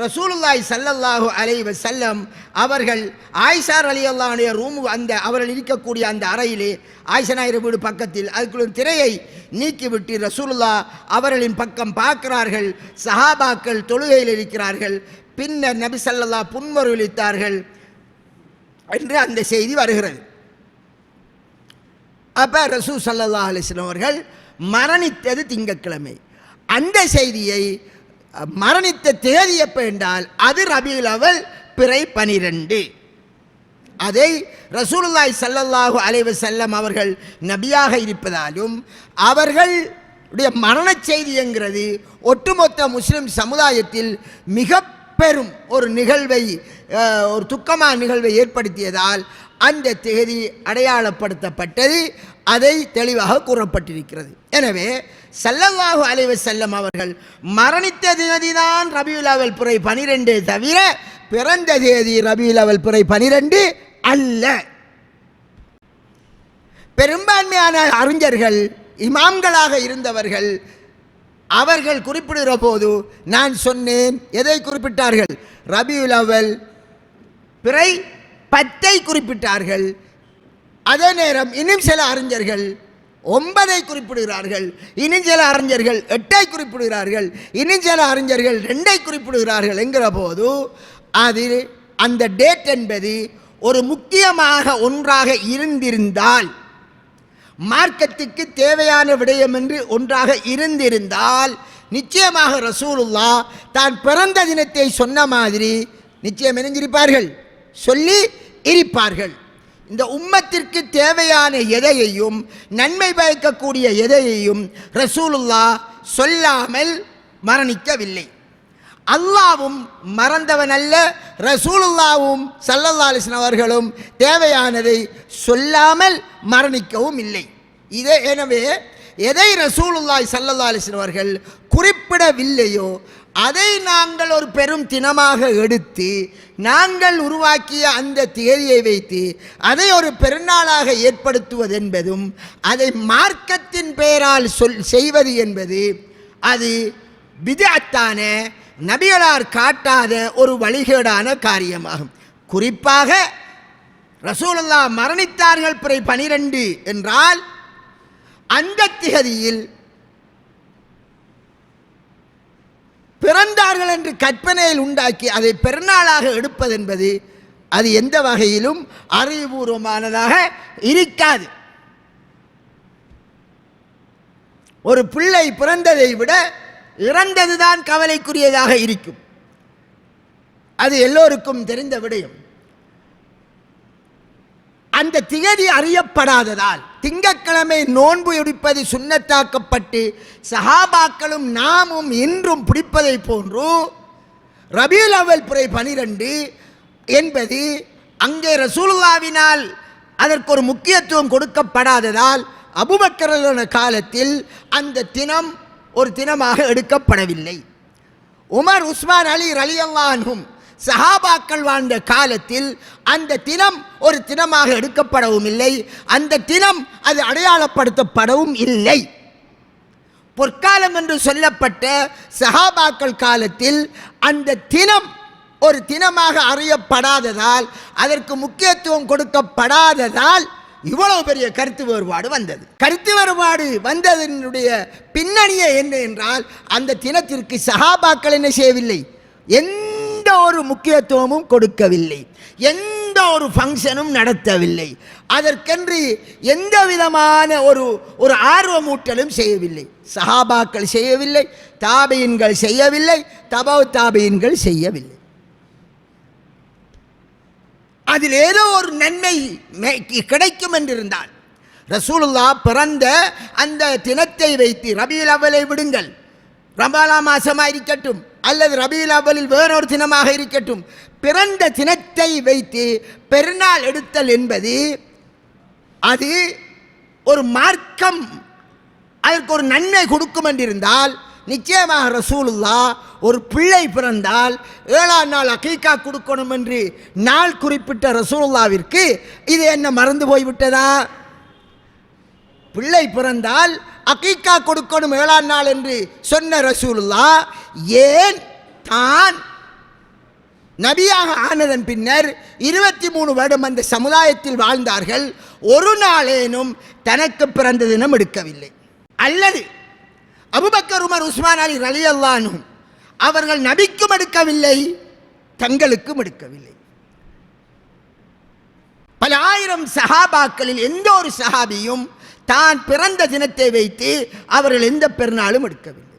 ரசூலுல்லாஹி ஸல்லல்லாஹு அலைஹி வஸல்லம் அவர்கள் ஆயிஷா ரலியல்லாஹுடைய ரூம், அந்த அவர்கள் இருக்கக்கூடிய அந்த அறையிலே, ஆயிஷா நாயர் வீடு பக்கத்தில், அதுக்குள்ள திரையை நீக்கிவிட்டு ரசூலுல்லாஹ் அவர்களின் பக்கம் பார்க்கிறார்கள். சஹாபாக்கள் தொழுகையில் இருக்கிறார்கள். பின்னர் நபி ஸல்லல்லாஹு புன்முறுவலித்தார்கள் என்று அந்த செய்தி வருகிறது. அப்போ ரசூல் ஸல்லல்லாஹு அலைஹி வஸல்லம் அவர்கள் மரணித்தது திங்கட்கிழமை. அந்த செய்தியை மரணித்த தேதி எப்போ என்றால் அது ரபியுல் அவல் பிறை 12. அதை ரசூலுல்லாஹி ஸல்லல்லாஹு அலைஹி வஸல்லம் அவர்கள் நபியாக இருப்பதாலும் அவர்களுடைய மரண செய்தி என்கிறது ஒட்டுமொத்த முஸ்லிம் சமுதாயத்தில் மிக பெரும் ஒரு நிகழ்வை, ஒரு துக்கமான நிகழ்வை ஏற்படுத்தியதால் அந்த தேதி அடையாளப்படுத்தப்பட்டது. அதை தெளிவாக கூறப்பட்டிருக்கிறது. எனவே ஸல்லல்லாஹு அலைஹி வஸல்லம் அவர்கள் மரணித்த தேதிதான் ரபியுல் அவல் பிறை 12 தவிர பிறந்த தேதி ரபியுல் அவல் பிறை 12 அல்ல. பெரும்பான்மையான அறிஞர்கள், இமாம்களாக இருந்தவர்கள், அவர்கள் குறிப்பிடுகிற போது நான் சொன்னேன், எதை குறிப்பிட்டார்கள்? ரபியுல் அவல் பிறை 10 குறிப்பிட்டார்கள். அதே நேரம் இன்னும் சில அறிஞர்கள் 9 குறிப்பிடுகிறார்கள், இன்னும் சில அறிஞர்கள் 8 குறிப்பிடுகிறார்கள், இன்னும் சில அறிஞர்கள் 2 குறிப்பிடுகிறார்கள் என்கிற போது அது அந்த டேட் என்பது ஒரு முக்கியமாக ஒன்றாக இருந்திருந்தால், மார்க்கத்துக்கு தேவையான விடயம் என்று ஒன்றாக இருந்திருந்தால் நிச்சயமாக ரசூலுல்லாஹ் தான் பிறந்த தினத்தை சொன்ன மாதிரி நிச்சயம் இணைஞ்சிருப்பார்கள், சொல்லி இருப்பார்கள். இந்த உம்மத்திற்கு தேவையான எதையையும் நன்மை பயக்கக்கூடிய எதையையும் ரசூலுல்லாஹ் சொல்லாமல் மரணிக்கவில்லை. அல்லாவும் மறந்தவன் அல்ல, ரசூலுல்லாவும் ஸல்லல்லாஹு அலைஹி வஸல்லம் அவர்களும் தேவையானதை சொல்லாமல் மரணிக்கவும் இல்லை. எனவே எதை ரசூலுல்லாஹி ஸல்லல்லாஹு அலைஹி வஸல்லம் அவர்கள் குறிப்பிடவில்லையோ அதை நாங்கள் ஒரு பெரும் தினமாக எடுத்து நாங்கள் உருவாக்கிய அந்த தேதியை வைத்து அதை ஒரு பெருநாளாக ஏற்படுத்துவது என்பதும் அதை மார்க்கத்தின் பெயரால் செய்வது என்பது அது பித்அத்தான நபிகளார் காட்டாத ஒரு வழிகேடான காரியமாகும். குறிப்பாக ரசூலுல்லாஹ் மரணித்தார்கள் பிறை 12 என்றால் அந்த திகதியில் பிறந்தார்கள் என்று கற்பனையில் உண்டாக்கி அதை பெருநாளாக எடுப்பது என்பது அது எந்த வகையிலும் அறிவுபூர்வமானதாக இருக்காது. ஒரு பிள்ளை பிறந்ததை விட இறந்ததுதான் கவலைக்குரியதாக இருக்கும். அது எல்லோருக்கும் தெரிந்த விடயம். அந்த திகதி அறியப்படாததால் திங்கட்கிழமை நோன்பு பிடிப்பது சுன்னத்தாக்கப்பட்டு சஹாபாக்களும் நாமும் இன்றும் பிடிப்பதை போன்று ரபீஉல் அவ்வல் பிறை 12 என்பது அங்கே ரசூலுல்லாஹ்வினால் அதற்கு ஒரு முக்கியத்துவம் கொடுக்கப்படாததால் அபூபக்கர் காலத்தில் அந்த தினம் ஒரு தினமாக எடுக்கப்படவில்லை. உமர், உஸ்மான், அலி ரலியல்லாஹு அன்ஹும் சஹாபாக்கள் வாழ்ந்த காலத்தில் அந்த தினம் ஒரு தினமாக எடுக்கப்படவும் இல்லை, அந்த தினம் அது அடையாளப்படுத்தப்படவும் இல்லை. பொற்காலம் என்று சொல்லப்பட்ட சஹாபாக்கள் காலத்தில் அந்த தினம் ஒரு தினமாக அறியப்படாததால் அதற்கு முக்கியத்துவம் கொடுக்கப்படாததால் இவ்வளவு பெரிய கருத்து வேறுபாடு வந்தது. கருத்து வேறுபாடு வந்ததனுடைய பின்னணியே என்ன என்றால் அந்த தினத்திற்கு சஹாபாக்கள் என்ன செய்யவில்லை, எந்த ஒரு முக்கியத்துவமும் கொடுக்கவில்லை, எந்த ஒரு ஃபங்க்ஷனும் நடத்தவில்லை, அதற்கென்று எந்த விதமான ஒரு ஆர்வமூட்டலும் செய்யவில்லை. சஹாபாக்கள் செய்யவில்லை, தாபீன்கள் செய்யவில்லை, தபவு தாபீன்கள் செய்யவில்லை. அதில் ஏதோ ஒரு நன்மை கிடைக்கும் என்றிருந்தால் ரசூலுல்லாஹ் பிறந்த அந்த தினத்தை வைத்து ரபீஉல் அவ்வலை விடுங்கள், ரமலான் மாசமாக இருக்கட்டும் அல்லது ரபீஉல் அவ்வலில் வேறொரு தினமாக இருக்கட்டும், பிறந்த தினத்தை வைத்து பெருநாள் எடுத்தல் என்பது அது ஒரு மார்க்கம், அதற்கு ஒரு நன்மை கொடுக்கும் என்றிருந்தால் நிச்சயமாக ரசூலுல்லாஹ் ஒரு பிள்ளை பிறந்தால் 7ஆம் நாள் அகீகா கொடுக்கணும் என்று நாள் குறிப்பிட்ட ரசூலுல்லாஹ்விற்கு இது என்ன மறந்து போய்விட்டதா? பிள்ளை பிறந்தால் அகீகா கொடுக்கணும் 7ஆம் நாள் என்று சொன்ன ரசூலுல்லாஹ் ஏன் தான் நபியாக ஆனதன் பின்னர் 23 வருடம் அந்த சமுதாயத்தில் வாழ்ந்தார்கள், ஒரு நாளேனும் தனக்கு பிறந்த தினம் எடுக்கவில்லை? அல்லது அபூபக்கர், உமர், உஸ்மான், அலி ரலியல்லாஹு அன்ஹும் அவர்கள் நபிக்கும் எடுக்கவில்லை, தங்களுக்கும் எடுக்கவில்லை. பல ஆயிரம் சஹாபாக்களில் எந்த ஒரு சஹாபியும் தான் பிறந்த தினத்தை வைத்து அவர்கள் எந்த பெருநாளும் எடுக்கவில்லை.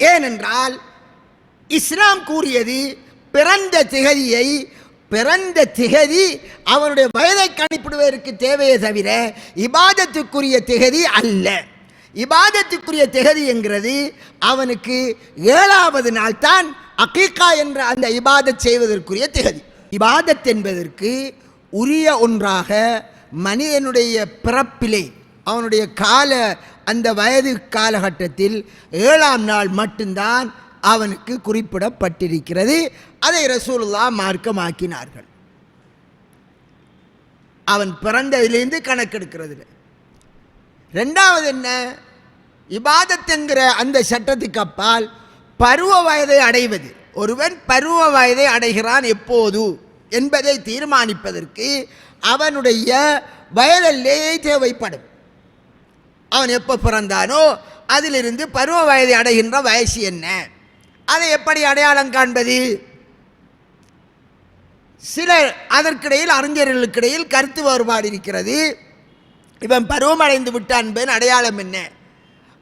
ஏனென்றால் இஸ்லாம் கூறியது பிறந்த திகதி அவனுடைய வயதை கணிப்பிடுவதற்கு தேவையே தவிர இபாதத்துக்குரிய திகதி அல்ல. இபாதத்துக்குரிய திகதி என்கிறது அவனுக்கு 7வது நாள் தான் அகீகா என்ற அந்த இபாதத் செய்வதற்குரிய திகதி. இபாதத் என்பதற்கு உரிய ஒன்றாக மனிதனுடைய பிறப்பிலே அவனுடைய அந்த வயது காலகட்டத்தில் 7ஆம் நாள் மட்டும்தான் அவனுக்கு குறிப்பிடப்பட்டிருக்கிறது. அதை ரசூலுல்லாஹ் மார்க்கமாக்கினார்கள். அவன் பிறந்ததிலிருந்து கணக்கெடுக்கிறது. ரெண்டாவது என்ன, இபாதத் என்கிற அந்த சட்டத்துக்கு அப்பால் பருவ வயதை அடைவது. ஒருவன் பருவ வயதை அடைகிறான் எப்போது என்பதை தீர்மானிப்பதற்கு அவனுடைய வயதிலேயே தேவைப்படும். அவன் எப்போ பிறந்தானோ அதிலிருந்து பருவ வயதை அடைகின்ற வயசு என்ன, அதை எப்படி அடையாளம் காண்பது? சிலர் அதற்கிடையில் அறிஞர்களுக்கிடையில் கருத்து வேறுபாடு இருக்கிறது. இவன் பருவமடைந்து விட்டான் என்பதன் அடையாளம் என்ன?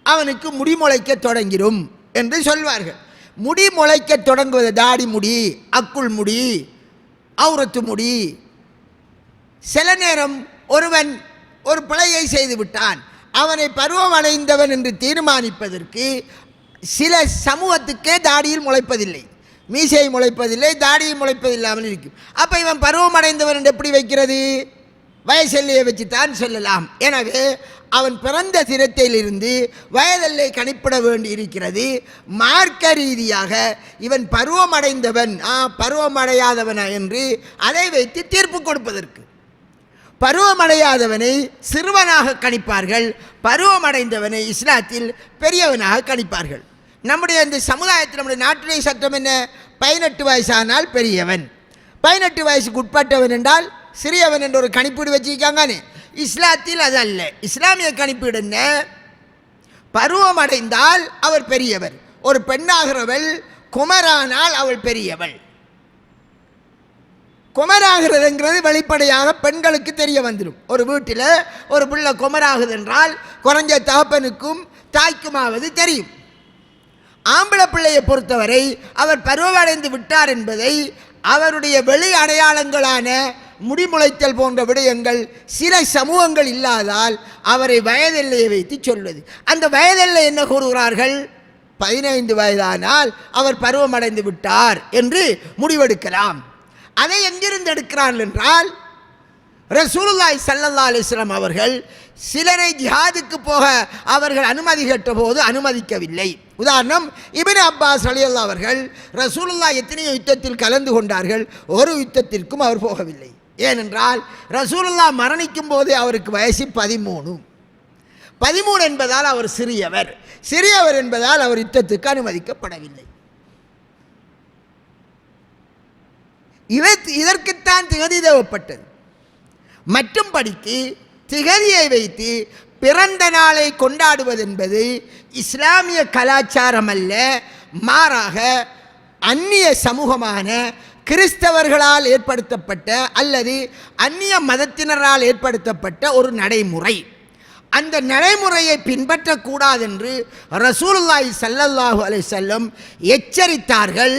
அவனுக்கு முடி முளைக்க தொடங்கிடும் என்று சொல்வார்கள். முடி முளைக்க தொடங்குவது தாடி முடி, அக்குள் முடி, அவுரத்து முடி. சில நேரம் ஒருவன் ஒரு பிழையை செய்து விட்டான், அவனை பருவம் அடைந்தவன் என்று தீர்மானிப்பதற்கு சில சமூகத்துக்கே தாடியில் முளைப்பதில்லை, மீசை முளைப்பதில்லை, தாடியில் முளைப்பதில்லாமல் இருக்கும். அப்போ இவன் பருவம் அடைந்தவன் என்று எப்படி வைக்கிறது? வயசெல்லையை வச்சுத்தான் சொல்லலாம். எனவே அவன் பிறந்த தினத்திலிருந்து வயதெல்லை கணிப்பிட வேண்டி இருக்கிறது. மார்க்க ரீதியாக இவன் பருவம் அடைந்தவன் பருவம் அடையாதவனா என்று அதை வைத்து தீர்ப்பு கொடுப்பதற்கு பருவமடையாதவனை சிறுவனாக கணிப்பார்கள், பருவமடைந்தவனை இஸ்லாத்தில் பெரியவனாக கணிப்பார்கள். நம்முடைய இந்த சமுதாயத்தில் நம்முடைய நாட்டிலே சட்டம் என்ன? 18 வயசானால் பெரியவன், 18 வயசுக்கு உட்பட்டவன் என்றால் சிறியவன் என்ற ஒரு கணிப்பீடு வச்சுருக்காங்கன்னு. இஸ்லாத்தில் அது அல்ல. இஸ்லாமிய கணிப்பீடு என்ன? பருவம் அடைந்தால் அவர் பெரியவர். ஒரு பெண்ணாகிறவள் குமரானால் அவள் பெரியவள். குமராகிறதுங்கிறது வெளிப்படையாக பெண்களுக்கு தெரிய வந்துடும். ஒரு வீட்டில் ஒரு பிள்ளை குமராகுது என்றால் குறைஞ்ச தகப்பனுக்கும் தாய்க்குமாவது தெரியும். ஆம்பளை பிள்ளையை பொறுத்தவரை அவர் பருவமடைந்து விட்டார் என்பதை அவருடைய வெளி அடையாளங்களான முடிமுளைத்தல் போன்ற விடயங்கள் சில சமூகங்கள் இல்லாதால் அவரை வயதெல்லையை வைத்து சொல்வது. அந்த வயதெல்லை என்ன கூறுகிறார்கள்? 15 வயதானால் அவர் பருவமடைந்து விட்டார் என்று முடிவெடுக்கலாம். அதை எங்கிருந்து எடுக்கிறார்கள் என்றால், ரசூலுல்லாஹி ஸல்லல்லாஹு அலைஹி வஸல்லம் அவர்கள் சிலரை ஜிஹாதுக்கு போக அவர்கள் அனுமதி கேட்ட போது அனுமதிக்கவில்லை. உதாரணம், இப்னு அப்பாஸ் ரலியல்லாஹு அவர்கள் ரசூலுல்லாஹ் எத்தனையோ யுத்தத்தில் கலந்து கொண்டார்கள், ஒரு யுத்தத்திற்கும் அவர் போகவில்லை. ஏனென்றால் ரசூலுல்லாஹ் மரணிக்கும் போதே அவருக்கு வயசு 13 என்பதால் அவர் சிறியவர் என்பதால் அவர் யுத்தத்துக்கு அனுமதிக்கப்படவில்லை. இதற்குத்தான் திகதி தேவைப்பட்டது. மற்றும் படிக்கு திகதியை வைத்து பிறந்த நாளை கொண்டாடுவது என்பது இஸ்லாமிய கலாச்சாரம் அல்ல, மாறாக அந்நிய சமூகமான கிறிஸ்தவர்களால் ஏற்படுத்தப்பட்ட அல்லது அந்நிய மதத்தினரால் ஏற்படுத்தப்பட்ட ஒரு நடைமுறை. அந்த நடைமுறையை பின்பற்றக்கூடாது என்று ரசூலுல்லாஹி ஸல்லல்லாஹு அலைஹி வஸல்லம் எச்சரித்தார்கள்,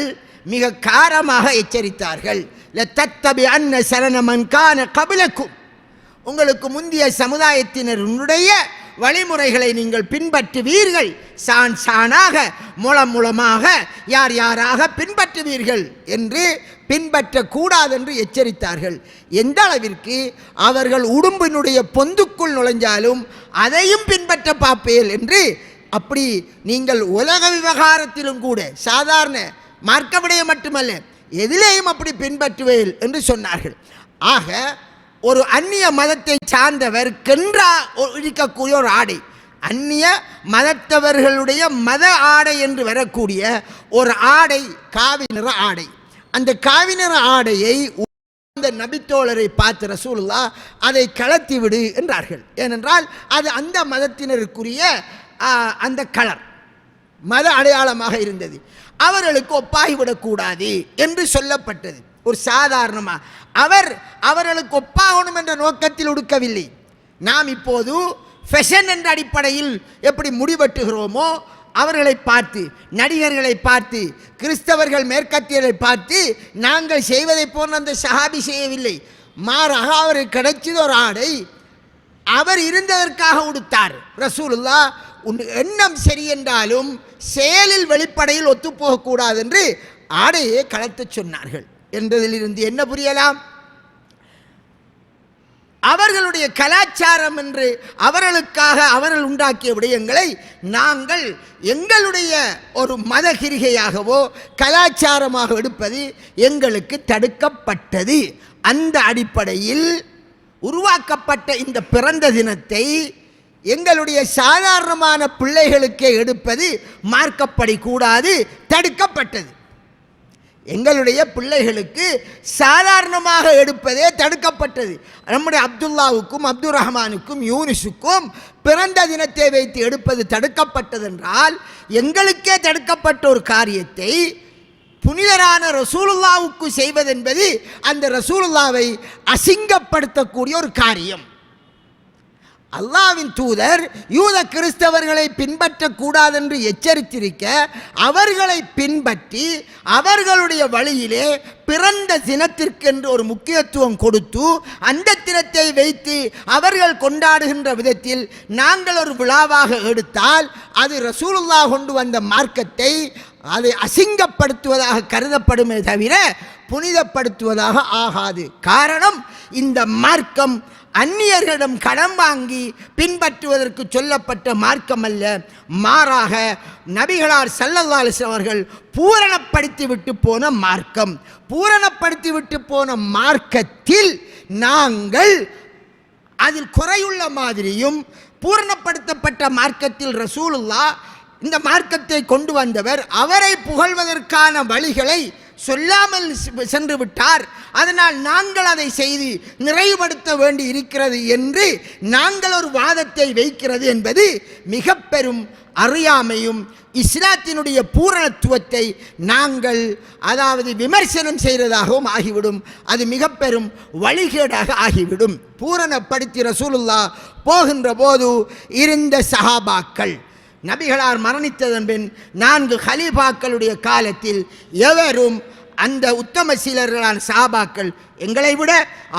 மிக காரமாக எச்சரித்தார்கள். லதத்தபிஅன்ன ஸனன மன் கான கப்லக்கும், உங்களுக்கு முந்திய சமுதாயத்தினருடைய வழிமுறைகளை நீங்கள் பின்பற்றுவீர்கள், சானாக மூலமாக யார் யாராக பின்பற்றுவீர்கள் என்று பின்பற்றக்கூடாது என்று எச்சரித்தார்கள். எந்த அளவிற்கு அவர்கள் உடும்பினுடைய பொந்துக்குள் நுழைஞ்சாலும் அதையும் பின்பற்ற பார்ப்பேல் என்று. அப்படி நீங்கள் உலக விவகாரத்திலும் கூட சாதாரண மார்க்க விடயம் மட்டுமல்ல எதிலேயும் அப்படி பின்பற்றுவேல் என்று சொன்னார்கள். ஆக ஒரு அந்நிய மதத்தை சார்ந்தவர் கென்றா இருக்கக்கூடிய ஒரு ஆடை, அந்நிய மதத்தவர்களுடைய மத ஆடை என்று வரக்கூடிய ஒரு ஆடை காவி நிற ஆடை. அந்த காவி நிற ஆடையை அந்த நபித்தோழரை பார்த்து ரசூலுல்லாஹ் அதை கலத்தி விடு என்றார்கள். ஏனென்றால் அது அந்த மதத்தினருக்குரிய அந்த கலர் மத அடையாளமாக இருந்தது, அவர்களுக்கு ஒப்பாகிவிடக்கூடாது என்று சொல்லப்பட்டது. ஒரு சாதாரணமாக அவர்களுக்கு ஒப்பாகணும் என்ற நோக்கத்தில் உடுக்கவில்லை. நாம் இப்போது ஃபேஷன் என்ற அடிப்படையில் எப்படி முடிவெட்டுகிறோமோ அவர்களை பார்த்து, நடிகர்களை பார்த்து, கிறிஸ்தவர்கள் மேற்கத்தியரை பார்த்து நாங்கள் செய்வதை போன்ற அந்த சஹாபி செய்யவில்லை. மாறாக அவருக்கு கிடைச்சது ஒரு ஆடை, அவர் இருந்ததற்காக உடுத்தார். ரசூலுல்லாஹ் எண்ணம் சரி என்றாலும் செயலில் வெளிப்படையில் ஒத்துப்போகக்கூடாது என்று ஆடையை கலத்து சொன்னார்கள் என்பதிலிருந்து என்ன புரியலாம்? அவர்களுடைய கலாச்சாரம் என்று அவர்களுக்காக அவர்கள் உண்டாக்கிய விடயங்களை நாங்கள் எங்களுடைய ஒரு மதகிரிகையாகவோ கலாச்சாரமாக எடுப்பது எங்களுக்கு தடுக்கப்பட்டது. அந்த அடிப்படையில் உருவாக்கப்பட்ட இந்த பிறந்த தினத்தை எங்களுடைய சாதாரணமான பிள்ளைகளுக்கே எடுப்பது மார்க்கப்படி கூடாது, தடுக்கப்பட்டது. எங்களுடைய பிள்ளைகளுக்கு சாதாரணமாக எடுப்பதே தடுக்கப்பட்டது. நம்முடைய அப்துல்லாவுக்கும் அப்துல் ரஹ்மானுக்கும் யூனிஸுக்கும் பிறந்த தினத்தை வைத்து எடுப்பது தடுக்கப்பட்டது என்றால், எங்களுக்கே தடுக்கப்பட்ட ஒரு காரியத்தை புனிதரான ரசூலுல்லாவுக்கு செய்வதென்பது அந்த ரசூலுல்லாவை அசிங்கப்படுத்தக்கூடிய ஒரு காரியம். அல்லாஹ்வின் தூதர் யூத கிறிஸ்தவர்களை பின்பற்றக்கூடாது என்று எச்சரித்திருக்க, அவர்களை பின்பற்றி அவர்களுடைய வழியிலே பிறந்த தினத்திற்கென்று ஒரு முக்கியத்துவம் கொடுத்து அந்த தினத்தை வைத்து அவர்கள் கொண்டாடுகின்ற விதத்தில் நாங்கள் ஒரு விழாவாக எடுத்தால் அது ரசூலுல்லாஹ் கொண்டு வந்த மார்க்கத்தை அதை அசிங்கப்படுத்துவதாக கருதப்படுமே தவிர புனிதப்படுத்துவதாக ஆகாது. காரணம், இந்த மார்க்கம் அந்நியர்களிடம் கடன் வாங்கி பின்பற்றுவதற்கு சொல்லப்பட்ட மார்க்கம் அல்ல. மாறாக நபிகளார் ஸல்லல்லாஹு அலைஹி வஸல்லம் அவர்கள் பூரணப்படுத்தி விட்டு போன மார்க்கம். பூரணப்படுத்தி விட்டு போன மார்க்கத்தில் நாங்கள் அதில் குறையுள்ள மாதிரியும், பூரணப்படுத்தப்பட்ட மார்க்கத்தில் ரசூலுல்லாஹ் இந்த மார்க்கத்தை கொண்டு வந்தவர், அவரை புகழ்வதற்கான வழிகளை சொல்லாமல் சென்று விட்டார், அதனால் நாங்கள் அதை செய்து நிறைவுபடுத்த வேண்டி இருக்கிறது என்று நாங்கள் ஒரு வாதத்தை வைக்கிறது என்பது மிக பெரும் அறியாமையும் இஸ்லாத்தினுடைய பூரணத்துவத்தை நாங்கள் விமர்சனம் செய்கிறதாகவும் ஆகிவிடும். அது மிக பெரும் வழிகேடாக ஆகிவிடும். பூரணப்படுத்தி ரசூலுல்லாஹ் போகின்ற போது இருந்த சஹாபாக்கள், நபிகளார் மரணித்ததன் பின் 4 ஹலீஃபாக்களுடைய காலத்தில் எவரும் அந்த உத்தம சீலர்களான சஹாபாக்கள் எங்களை விட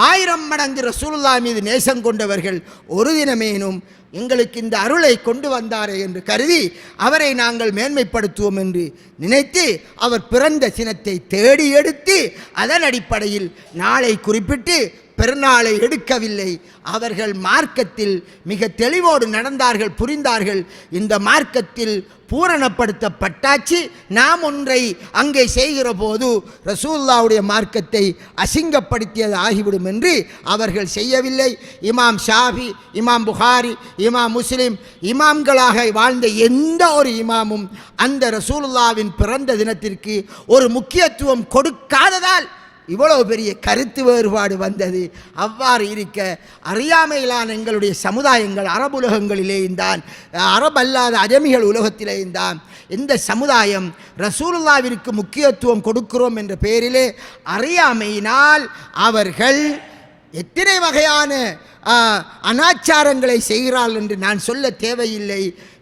1000 மடங்கு ரசூலுல்லாஹ் மீது நேசம் கொண்டவர்கள், ஒரு தினமேனும் எங்களுக்கு இந்த அருளை கொண்டு வந்தாரே என்று கருதி அவரை நாங்கள் மேன்மைப்படுத்துவோம் என்று நினைத்து அவர் பிறந்த தினத்தை தேடி எடுத்து அதன் அடிப்படையில் நாளை குறிப்பிட்டு பெருநாளை எடுக்கவில்லை. அவர்கள் மார்க்கத்தில் மிக தெளிவோடு நடந்தார்கள், புரிந்தார்கள். இந்த மார்க்கத்தில் பூரணப்படுத்தப்பட்டாச்சு, நாம் ஒன்றை அங்கே செய்கிற போது ரசூலுல்லாஹ்வுடைய மார்க்கத்தை அசிங்கப்படுத்தியது ஆகிவிடும் என்று அவர்கள் செய்யவில்லை. இமாம் ஷாஃபி, இமாம் புகாரி, இமாம் முஸ்லிம், இமாம்களாக வாழ்ந்த எந்த ஒரு இமாமும் அந்த ரசூலுல்லாஹ்வின் பிறந்த தினத்திற்கு ஒரு முக்கியத்துவம் கொடுக்காததால் இவ்வளவு பெரிய கருத்து வேறுபாடு வந்தது. அவ்வாறு இருக்க அறியாமையிலான எங்களுடைய சமுதாயங்கள் அரபுலகங்களிலேயும் தான், அரபல்லாத அஜமிகள் உலகத்திலேயும் தான் இந்த சமுதாயம் ரசூலுல்லாஹ்விற்கு முக்கியத்துவம் கொடுக்கிறோம் என்ற பெயரிலே அறியாமையினால் அவர்கள் எத்தனை வகையான அனாச்சாரங்களை செய்கிறார்கள் என்று நான் சொல்ல தேவையில்லை.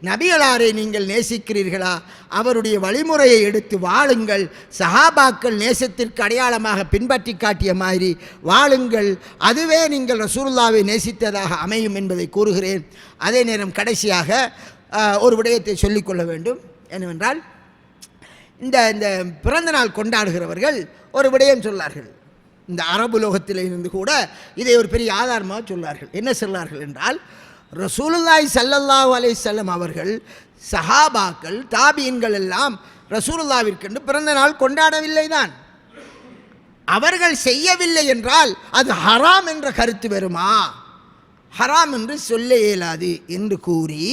நபிகளாரை நீங்கள் நேசிக்கிறீர்களா? அவருடைய வழிமுறையை எடுத்து வாழுங்கள். சஹாபாக்கள் நேசத்திற்கு அடையாளமாக பின்பற்றி காட்டிய மாதிரி வாழுங்கள். அதுவே நீங்கள் ரசூலுல்லாஹ்வை நேசித்ததாக அமையும் என்பதை கூறுகிறேன். அதே நேரம் கடைசியாக ஒரு விடயத்தை சொல்லிக்கொள்ள வேண்டும். என்னவென்றால், இந்த பிறந்த நாள் கொண்டாடுகிறவர்கள் ஒரு விடயம் சொன்னார்கள். இந்த அரபு லோகத்தில் இருந்து கூட இதை ஒரு பெரிய ஆதாரமாக சொன்னார்கள். என்ன சொன்னார்கள் என்றால், ரசூலுல்லாஹி ஸல்லல்லாஹு அலைஹி வஸல்லம் அவர்கள், சஹாபாக்கள், தாபீன்கள் எல்லாம் ரசூலுல்லாஹ்விற்கென்று பிறந்த நாள் கொண்டாடவில்லை தான். அவர்கள் செய்யவில்லை என்றால் அது ஹராம் என்ற கருத்து வருமா? ஹராம் என்று சொல்ல இயலாது என்று கூறி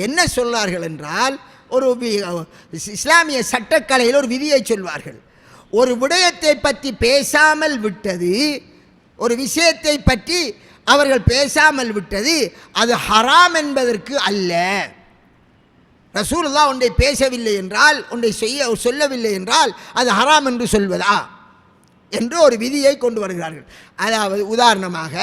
என்ன சொன்னார்கள் என்றால், ஒரு இஸ்லாமிய சட்டக்கலையில் ஒரு விதியை சொல்வார்கள். ஒரு விடயத்தை பற்றி பேசாமல் விட்டது, ஒரு விஷயத்தை பற்றி அவர்கள் பேசாமல் விட்டது அது ஹராம் என்பதற்கு அல்ல. ரசூலுல்லாஹ் ஒன்றை பேசவில்லை என்றால், ஒன்றை சொல்லவில்லை என்றால் அது ஹராம் என்று சொல்வதா என்று ஒரு விதியை கொண்டு வருகிறார்கள். அதாவது உதாரணமாக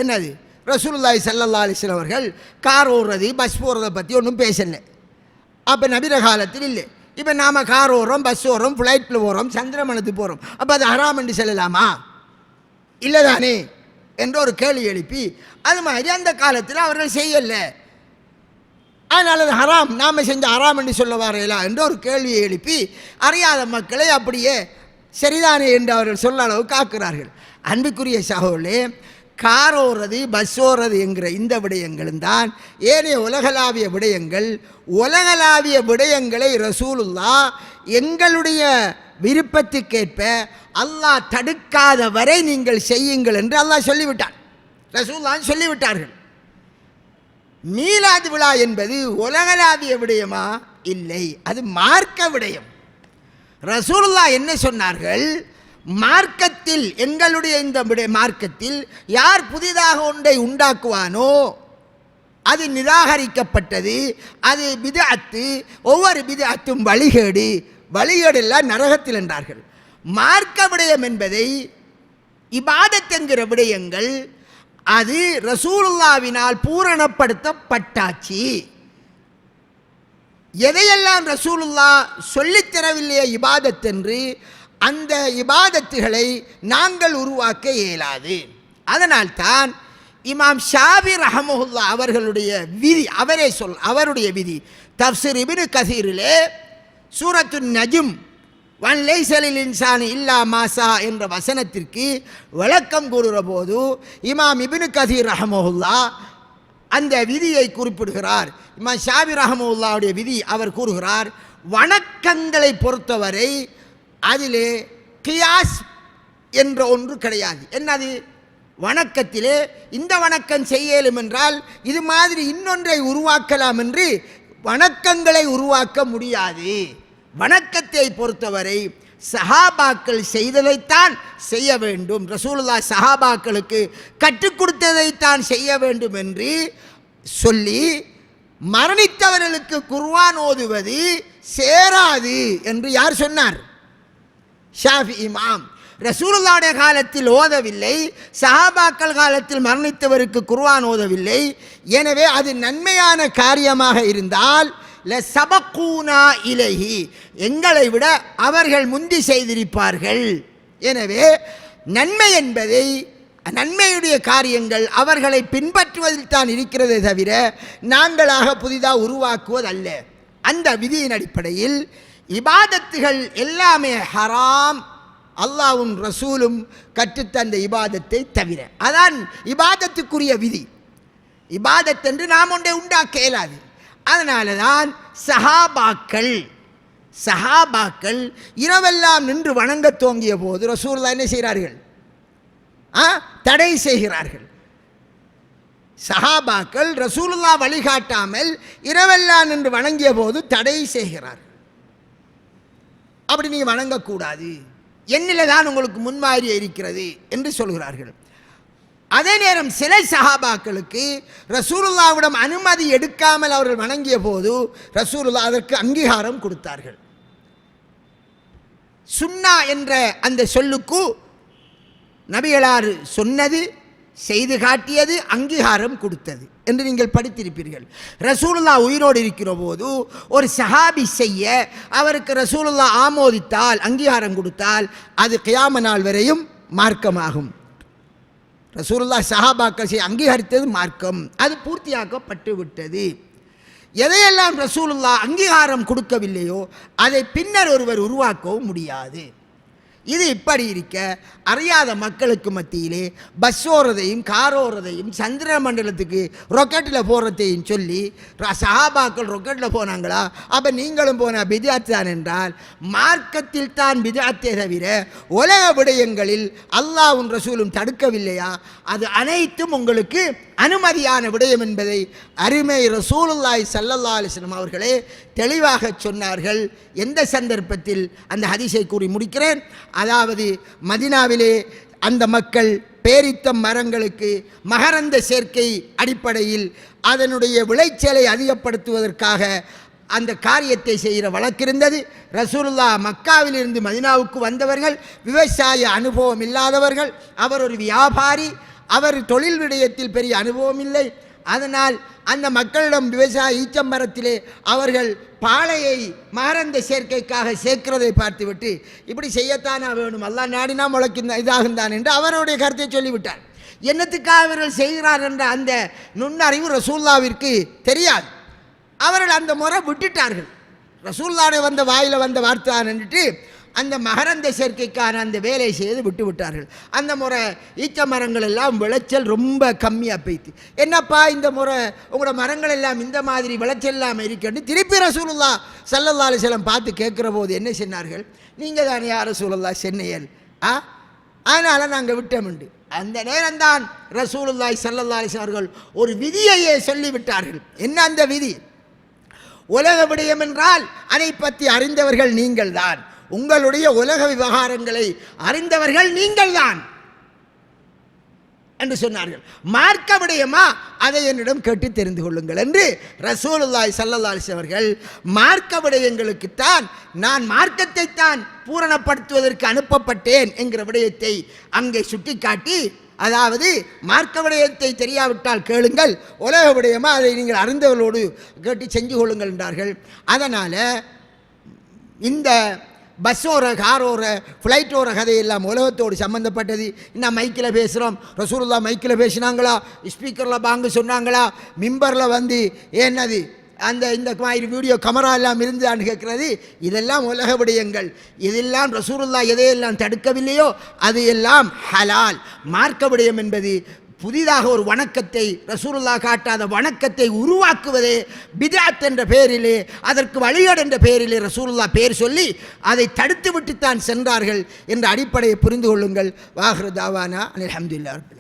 என்னது, ரசூலுல்லாஹி ஸல்லல்லாஹு அலைஹி வஸல்லம் அவர்கள் கார் ஓடுறது, பஸ் போகிறத பற்றி ஒன்றும் பேசலை. அப்போ நபிர காலத்தில் இல்லை. இப்போ நாம் கார் ஓடுறோம், பஸ் ஓடுறோம், ஃப்ளைட்டில் போகிறோம், சந்திரமணத்துக்கு போகிறோம். அப்போ அது ஹராம் என்று சொல்லலாமா? இல்லை தானே என்ற ஒரு கேள்வி எழுப்பி, அது மாதிரி அந்த காலத்தில் அவர்கள் செய்யலை, அதனால் அது ஹராம், நாம் செஞ்ச ஹராம் என்று சொல்ல வரையலா என்ற ஒரு கேள்வியை எழுப்பி அறியாத மக்களை அப்படியே சரிதானே என்று அவர்கள் சொல்ல அளவு காக்கிறார்கள். அன்புக்குரிய சகோதரர்களே, கார் ஓடுறது, பஸ் ஓடுறது என்கிற இந்த விடயங்களும் தான் ஏனைய உலகளாவிய விடயங்கள். உலகளாவிய விடயங்களை ரசூலுல்லாஹ் எங்களுடைய விருப்பத்துக்கேற்ப அல்லாஹ் தடுக்காத வரை நீங்கள் செய்யுங்கள் என்று அல்லாஹ் சொல்லிவிட்டார், ரசூலுல்லாஹ் சொல்லிவிட்டார்கள். மீலாது விழா என்பது உலகளாவிய விடயமா? இல்லை, அது மார்க்க விடயம். ரசூலுல்லாஹ் என்ன சொன்னார்கள்? மார்க்கத்தில், எங்களுடைய இந்த மார்க்கத்தில் யார் புதிதாக ஒன்றை உண்டாக்குவானோ அது நிராகரிக்கப்பட்டது, அது பித்அத்து, ஒவ்வொரு பித்அத்தும் வழிகேடு, வழிகேடெல்லாம் நரகத்தில் என்றார்கள். மார்க்க விடயம் என்பதை, இபாதத் என்கிற விடயங்கள் அது ரசூலுல்லாவினால் பூரணப்படுத்தப்பட்டாச்சு. எதையெல்லாம் ரசூலுல்லா சொல்லித்தரவில்லையே இபாதத் என்று, அந்த இபாதத்துகளை நாங்கள் உருவாக்க இயலாது. அதனால்தான் இமாம் ஷாஃபி ரஹ்மத்துல்லாஹி அவர்களுடைய விதி, அவருடைய விதி தஃப்ஸீர் இப்னு கஸீரிலே சூரத்துன் நஜ்ம் வன் லைஸலில் இன்சானி இல்லா மாசா என்ற வசனத்திற்கு விளக்கம் கூறுகிற போது இமாம் இப்னு கஸீர் ரஹ்மத்துல்லாஹி அந்த விதியை குறிப்பிடுகிறார். இமாம் ஷாஃபி ரஹ்மத்துல்லாஹுடைய விதி அவர் கூறுகிறார், வணக்கங்களை பொறுத்தவரை அதிலே கியாஸ் என்ற ஒன்று கிடையாது. என்னது? வணக்கத்திலே இந்த வணக்கம் செய்யலும் என்றால் இது மாதிரி இன்னொன்றை உருவாக்கலாம் என்று வணக்கங்களை உருவாக்க முடியாது. வணக்கத்தை பொறுத்தவரை சஹாபாக்கள் செய்ததைத்தான் செய்ய வேண்டும், ரசூலுல்லாஹ் சஹாபாக்களுக்கு கற்றுக் கொடுத்ததைத்தான் செய்ய வேண்டும் என்று சொல்லி மரணித்தவர்களுக்கு குர்ஆன் ஓதுவது சேராது என்று யார் சொன்னார்? ஷாஃபி இமாம். ரசூலுல்லாஹ்வுடைய காலத்தில் ஓதவில்லை, சஹாபாக்கள் காலத்தில் மரணித்தவருக்கு குர்ஆன் ஓதவில்லை. எனவே அது நன்மையான காரியமாக இருந்தால் லசபக்கூனா இலைஹி, எங்களை விட அவர்கள் முந்தி செய்திருப்பார்கள். எனவே நன்மை என்பதை, நன்மையுடைய காரியங்கள் அவர்களை பின்பற்றுவதில் தான் இருக்கிறதே தவிர நாங்களாக புதிதாக உருவாக்குவதல்ல. அந்த விதியின் அடிப்படையில் இபாதத்துகள் எல்லாமே ஹராம், அல்லாஹ்வும் ரசூலும் கற்றுத்தந்த இபாதத்தை தவிர. அதான் இபாதத்துக்குரிய விதி. இபாதத் என்று நாம் ஒன்றை உண்டாக்க இயலாது. அதனால தான் சஹாபாக்கள் இரவெல்லாம் நின்று வணங்க துவங்கிய போது ரசூலுல்லாஹ் என்ன செய்கிறார்கள்? தடை செய்கிறார்கள். சஹாபாக்கள் ரசூலுல்லாஹ் வழிகாட்டாமல் இரவெல்லாம் நின்று வணங்கிய போது தடை செய்கிறார்கள். அப்படி நீ வணங்கக்கூடாது, என்னில் தான் உங்களுக்கு முன்மாதிரி இருக்கிறது என்று சொல்கிறார்கள். அதே நேரம் சில சஹாபாக்களுக்கு ரசூலுல்லாஹ்விடம் அனுமதி எடுக்காமல் அவர்கள் வணங்கிய போது ரசூலுல்லாஹ் அதற்கு அங்கீகாரம் கொடுத்தார்கள். சுன்னா என்ற அந்த சொல்லுக்கு நபிகளார் சொன்னது, செய்து காட்டியது, அங்கீகாரம் கொடுத்தது என்று நீங்கள் படித்திருப்பீர்கள். ரசூலுல்லாஹ் உயிரோடு இருக்கிற போது ஒரு சஹாபி செய்ய அவருக்கு ரசூலுல்லாஹ் ஆமோதித்தால், அங்கீகாரம் கொடுத்தால் அது கியாம நாள் வரையும் மார்க்கமாகும். ரசூலுல்லாஹ் சஹாபாக்கள் செய்ய அங்கீகரித்தது மார்க்கம், அது பூர்த்தியாக்கப்பட்டு விட்டது. எதையெல்லாம் ரசூலுல்லாஹ் அங்கீகாரம் கொடுக்கவில்லையோ அதை பின்னர் ஒருவர் உருவாக்கவும் முடியாது. இது இப்படி இருக்க அறியாத மக்களுக்கு மத்தியிலே பஸ் ஓடுறதையும் கார் ஓடுறதையும் சந்திர மண்டலத்துக்கு ரொக்கெட்டில் போகிறதையும் சொல்லி சஹாபாக்கள் ரொக்கெட்டில் போனாங்களா, அப்போ நீங்களும் போன பித்அத் தான் என்றால் மார்க்கத்தில் தான் பித்அத்தே தவிர உலக விடயங்களில் அல்லாஹ்வும் ரசூலும் தடுக்கவில்லையா? அது அனைத்தும் உங்களுக்கு அனுமதியான விடயம் என்பதை அருமை ரசூலுல்லாஹி ஸல்லல்லாஹு அலைஹி வஸல்லம் அவர்களே தெளிவாக சொன்னார்கள். எந்த சந்தர்ப்பத்தில் அந்த ஹதீஸை கூறி முடிக்கிறேன். அதாவது மதீனாவிலே அந்த மக்கள் பேரித்த மரங்களுக்கு மகரந்த சேர்க்கை அடிப்படையில் அதனுடைய விளைச்சலை அதிகப்படுத்துவதற்காக அந்த காரியத்தை செய்கிற வழக்கிருந்தது. ரசூலுல்லாஹ் மக்காவிலிருந்து மதீனாவுக்கு வந்தவர்கள் விவசாய அனுபவம் இல்லாதவர்கள், அவர் ஒரு வியாபாரி, அவர் தொழில் விடயத்தில் பெரிய அனுபவம் இல்லை. அதனால் அந்த மக்களிடம் விவசாய ஈச்சம்பரத்திலே அவர்கள் பாலையை மகரந்த சேர்க்கைக்காக சேர்க்கிறதை பார்த்துவிட்டு இப்படி செய்யத்தானே வேணும், அல்லாஹ் நாடினா முளைக்கும் இதாகுந்தான் என்று அவருடைய கருத்தை சொல்லிவிட்டார். என்னத்துக்காக அவர்கள் செய்கிறார் என்ற அந்த நுண்ணறிவு ரசூலுல்லாஹ்விற்கு தெரியாது. அவர்கள் அந்த முறை விட்டுட்டார்கள். ரசூலுல்லாஹ் வந்த வாயில் வந்த வார்த்தை நின்றுட்டு அந்த மகரந்த சேர்க்கைக்கான அந்த வேலையை செய்து விட்டு விட்டார்கள். அந்த முறை ஈச்ச மரங்கள் எல்லாம் விளைச்சல் ரொம்ப கம்மியாக போய்த்து, என்னப்பா இந்த முறை உங்களோட மரங்கள் எல்லாம் இந்த மாதிரி விளைச்சல் இல்லாமல் இருக்கன்னு திருப்பி ரசூலுல்லாஹ் ஸல்லல்லாஹு அலைஹி வஸல்லம் பார்த்து கேட்குற போது என்ன சொன்னார்கள்? நீங்கள் தானே யார் ரசூலுல்லாஹ் சென்னையல், அதனால் நாங்கள் விட்டோம்ண்டு. அந்த நேரம்தான் ரசூலுல்லாஹி ஸல்லல்லாஹு அலைஹி வஸல்லம் அவர்கள் ஒரு விதியையே சொல்லிவிட்டார்கள். என்ன அந்த விதி? உலக விடயம் என்றால் அதை பற்றி அறிந்தவர்கள் நீங்கள் தான், உங்களுடைய உலக விவகாரங்களை அறிந்தவர்கள் நீங்கள் தான் என்று சொன்னார்கள். மார்க்க விடயமா, அதை என்னிடம் கேட்டு தெரிந்து கொள்ளுங்கள் என்று ரசூலுல்லாஹி ஸல்லல்லாஹு அலைஹி அவர்கள் மார்க்க விடயங்களுக்குத்தான், நான் மார்க்கத்தை தான் பூரணப்படுத்துவதற்கு அனுப்பப்பட்டேன் என்கிற விடயத்தை அங்கே சுட்டிக்காட்டி அதாவது மார்க்க விடயத்தை தெரியாவிட்டால் கேளுங்கள், உலக விடயமாக அதை நீங்கள் அறிந்தவர்களோடு கேட்டு செஞ்சு கொள்ளுங்கள் என்றார்கள். அதனால் இந்த பஸ்ஸோர காரோர ஃப்ளைட்டோர கதையெல்லாம் உலகத்தோடு சம்மந்தப்பட்டது. இன்னும் மைக்கில் பேசுகிறோம், ரசூலுல்லாஹ் மைக்கில் பேசினாங்களா, ஸ்பீக்கரில் பாங்கு சொன்னாங்களா, மிம்பரில் வந்து என்னது அந்த இந்த மாதிரி வீடியோ கேமரா எல்லாம் இருந்தான்னு கேட்குறது, இதெல்லாம் உலக விடயங்கள். இதெல்லாம் ரசூலுல்லாஹ் எதையெல்லாம் தடுக்கவில்லையோ அது எல்லாம் ஹலால். மார்க்க விடயம் என்பது புதிதாக ஒரு வணக்கத்தை, ரசூலுல்லாஹ் காட்டாத வணக்கத்தை உருவாக்குவதே பித்அத் என்ற பெயரிலே, அதற்கு வழிகேடு என்ற பெயரிலே ரசூலுல்லாஹ் பெயர் சொல்லி அதை தடுத்து விட்டுத்தான் சென்றார்கள் என்ற அடிப்படையை புரிந்து கொள்ளுங்கள். வாஹிரு தாவானா அல்ஹம்துலில்லாஹ்.